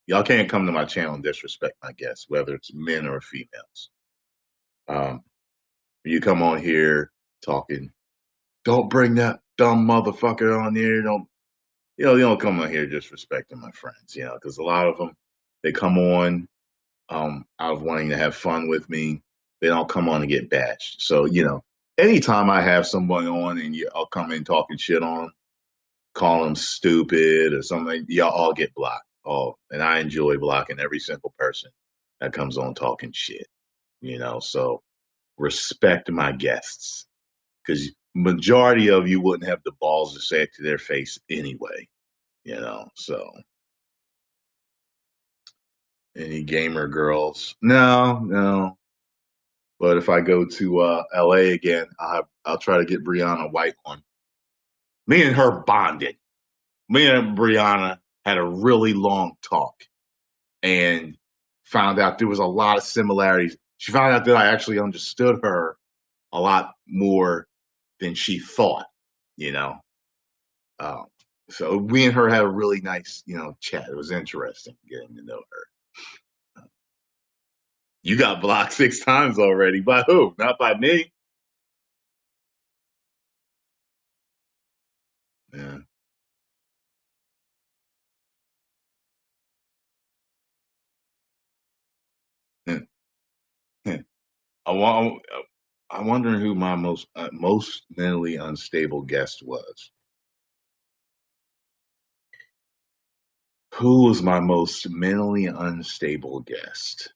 Speaker 1: y'all can't come to my channel and disrespect my guests, whether it's men or females. You come on here talking, don't bring that dumb motherfucker on here. You don't come on here disrespecting my friends, because a lot of them, they come on out of wanting to have fun with me. They don't come on to get bashed. So, anytime I have someone on and I'll come in talking shit on them, call them stupid or something, y'all all get blocked. Oh, and I enjoy blocking every single person that comes on talking shit, so respect my guests because majority of you wouldn't have the balls to say it to their face anyway, so. Any gamer girls? No. But if I go to LA again, I'll try to get Brianna White on. Me and her bonded. Me and Brianna had a really long talk and found out there was a lot of similarities. She found out that I actually understood her a lot more than she thought, So we and her had a really nice, chat. It was interesting getting to know her. You got blocked 6 times already. By who? Not by me. Yeah. I'm wondering who my most mentally unstable guest was. Who was my most mentally unstable guest?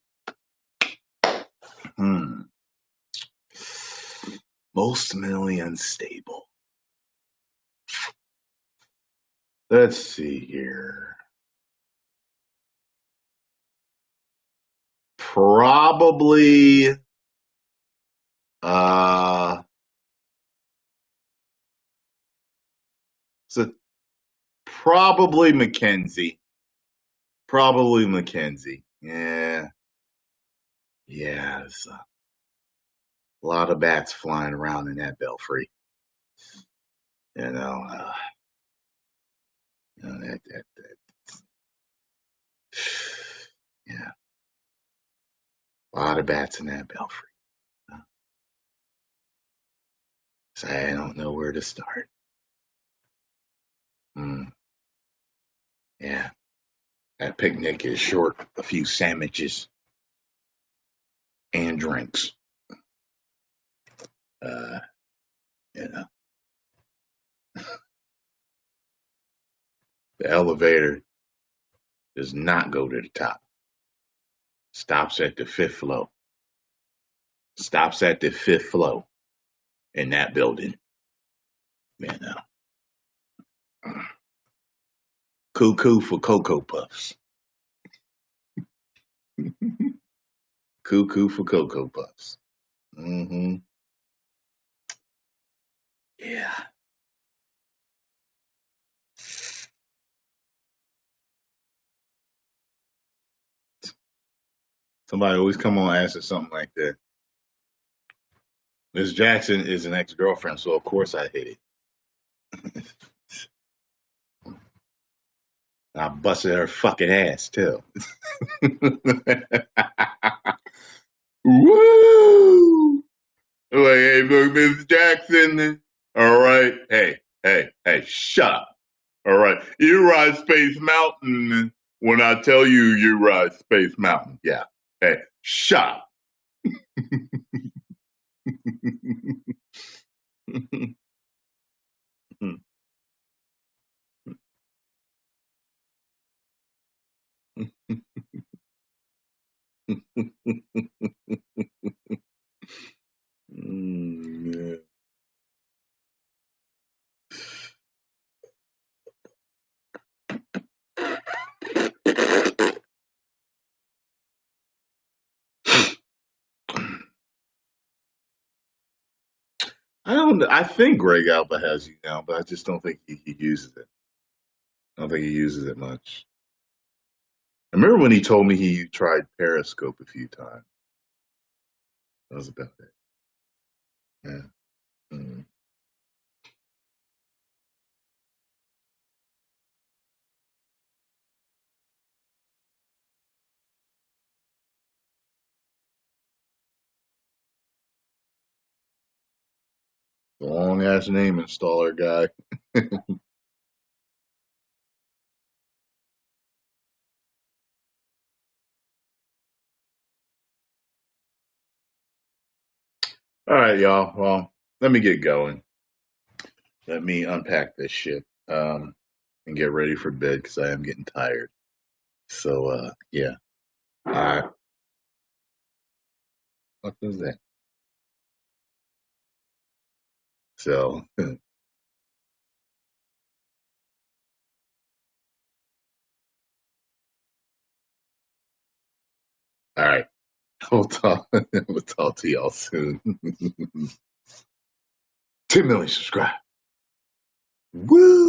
Speaker 1: Most mentally unstable. Let's see here. Probably probably Mackenzie. Probably Mackenzie. Yeah. Yeah, there's a lot of bats flying around in that belfry. That yeah. A lot of bats in that belfry. So I don't know where to start. Yeah. That picnic is short a few sandwiches and drinks. The elevator does not go to the top. Stops at the 5th floor. Stops at the 5th floor in that building. Cuckoo for Cocoa Puffs. Cuckoo for Cocoa Puffs. Mm-hmm. Yeah. Somebody always come on asking something like that. Miss Jackson is an ex-girlfriend, so of course I hit it. I busted her fucking ass too. Woo! Like, hey, look, Miss Jackson. All right. Hey, shut up. All right. You ride Space Mountain when I tell you ride Space Mountain. Yeah. Hey, shut up. Yeah. I don't. I think Greg Alba has Younow, but I just don't think he uses it. I don't think he uses it much. I remember when he told me he tried Periscope a few times. That was about it. Yeah. Mm. Long ass name installer guy. All right, y'all. Well, let me get going. Let me unpack this shit and get ready for bed because I am getting tired. So, yeah. All right. What was that? So, all right. We'll talk to y'all soon. 10 million subscribe. Woo!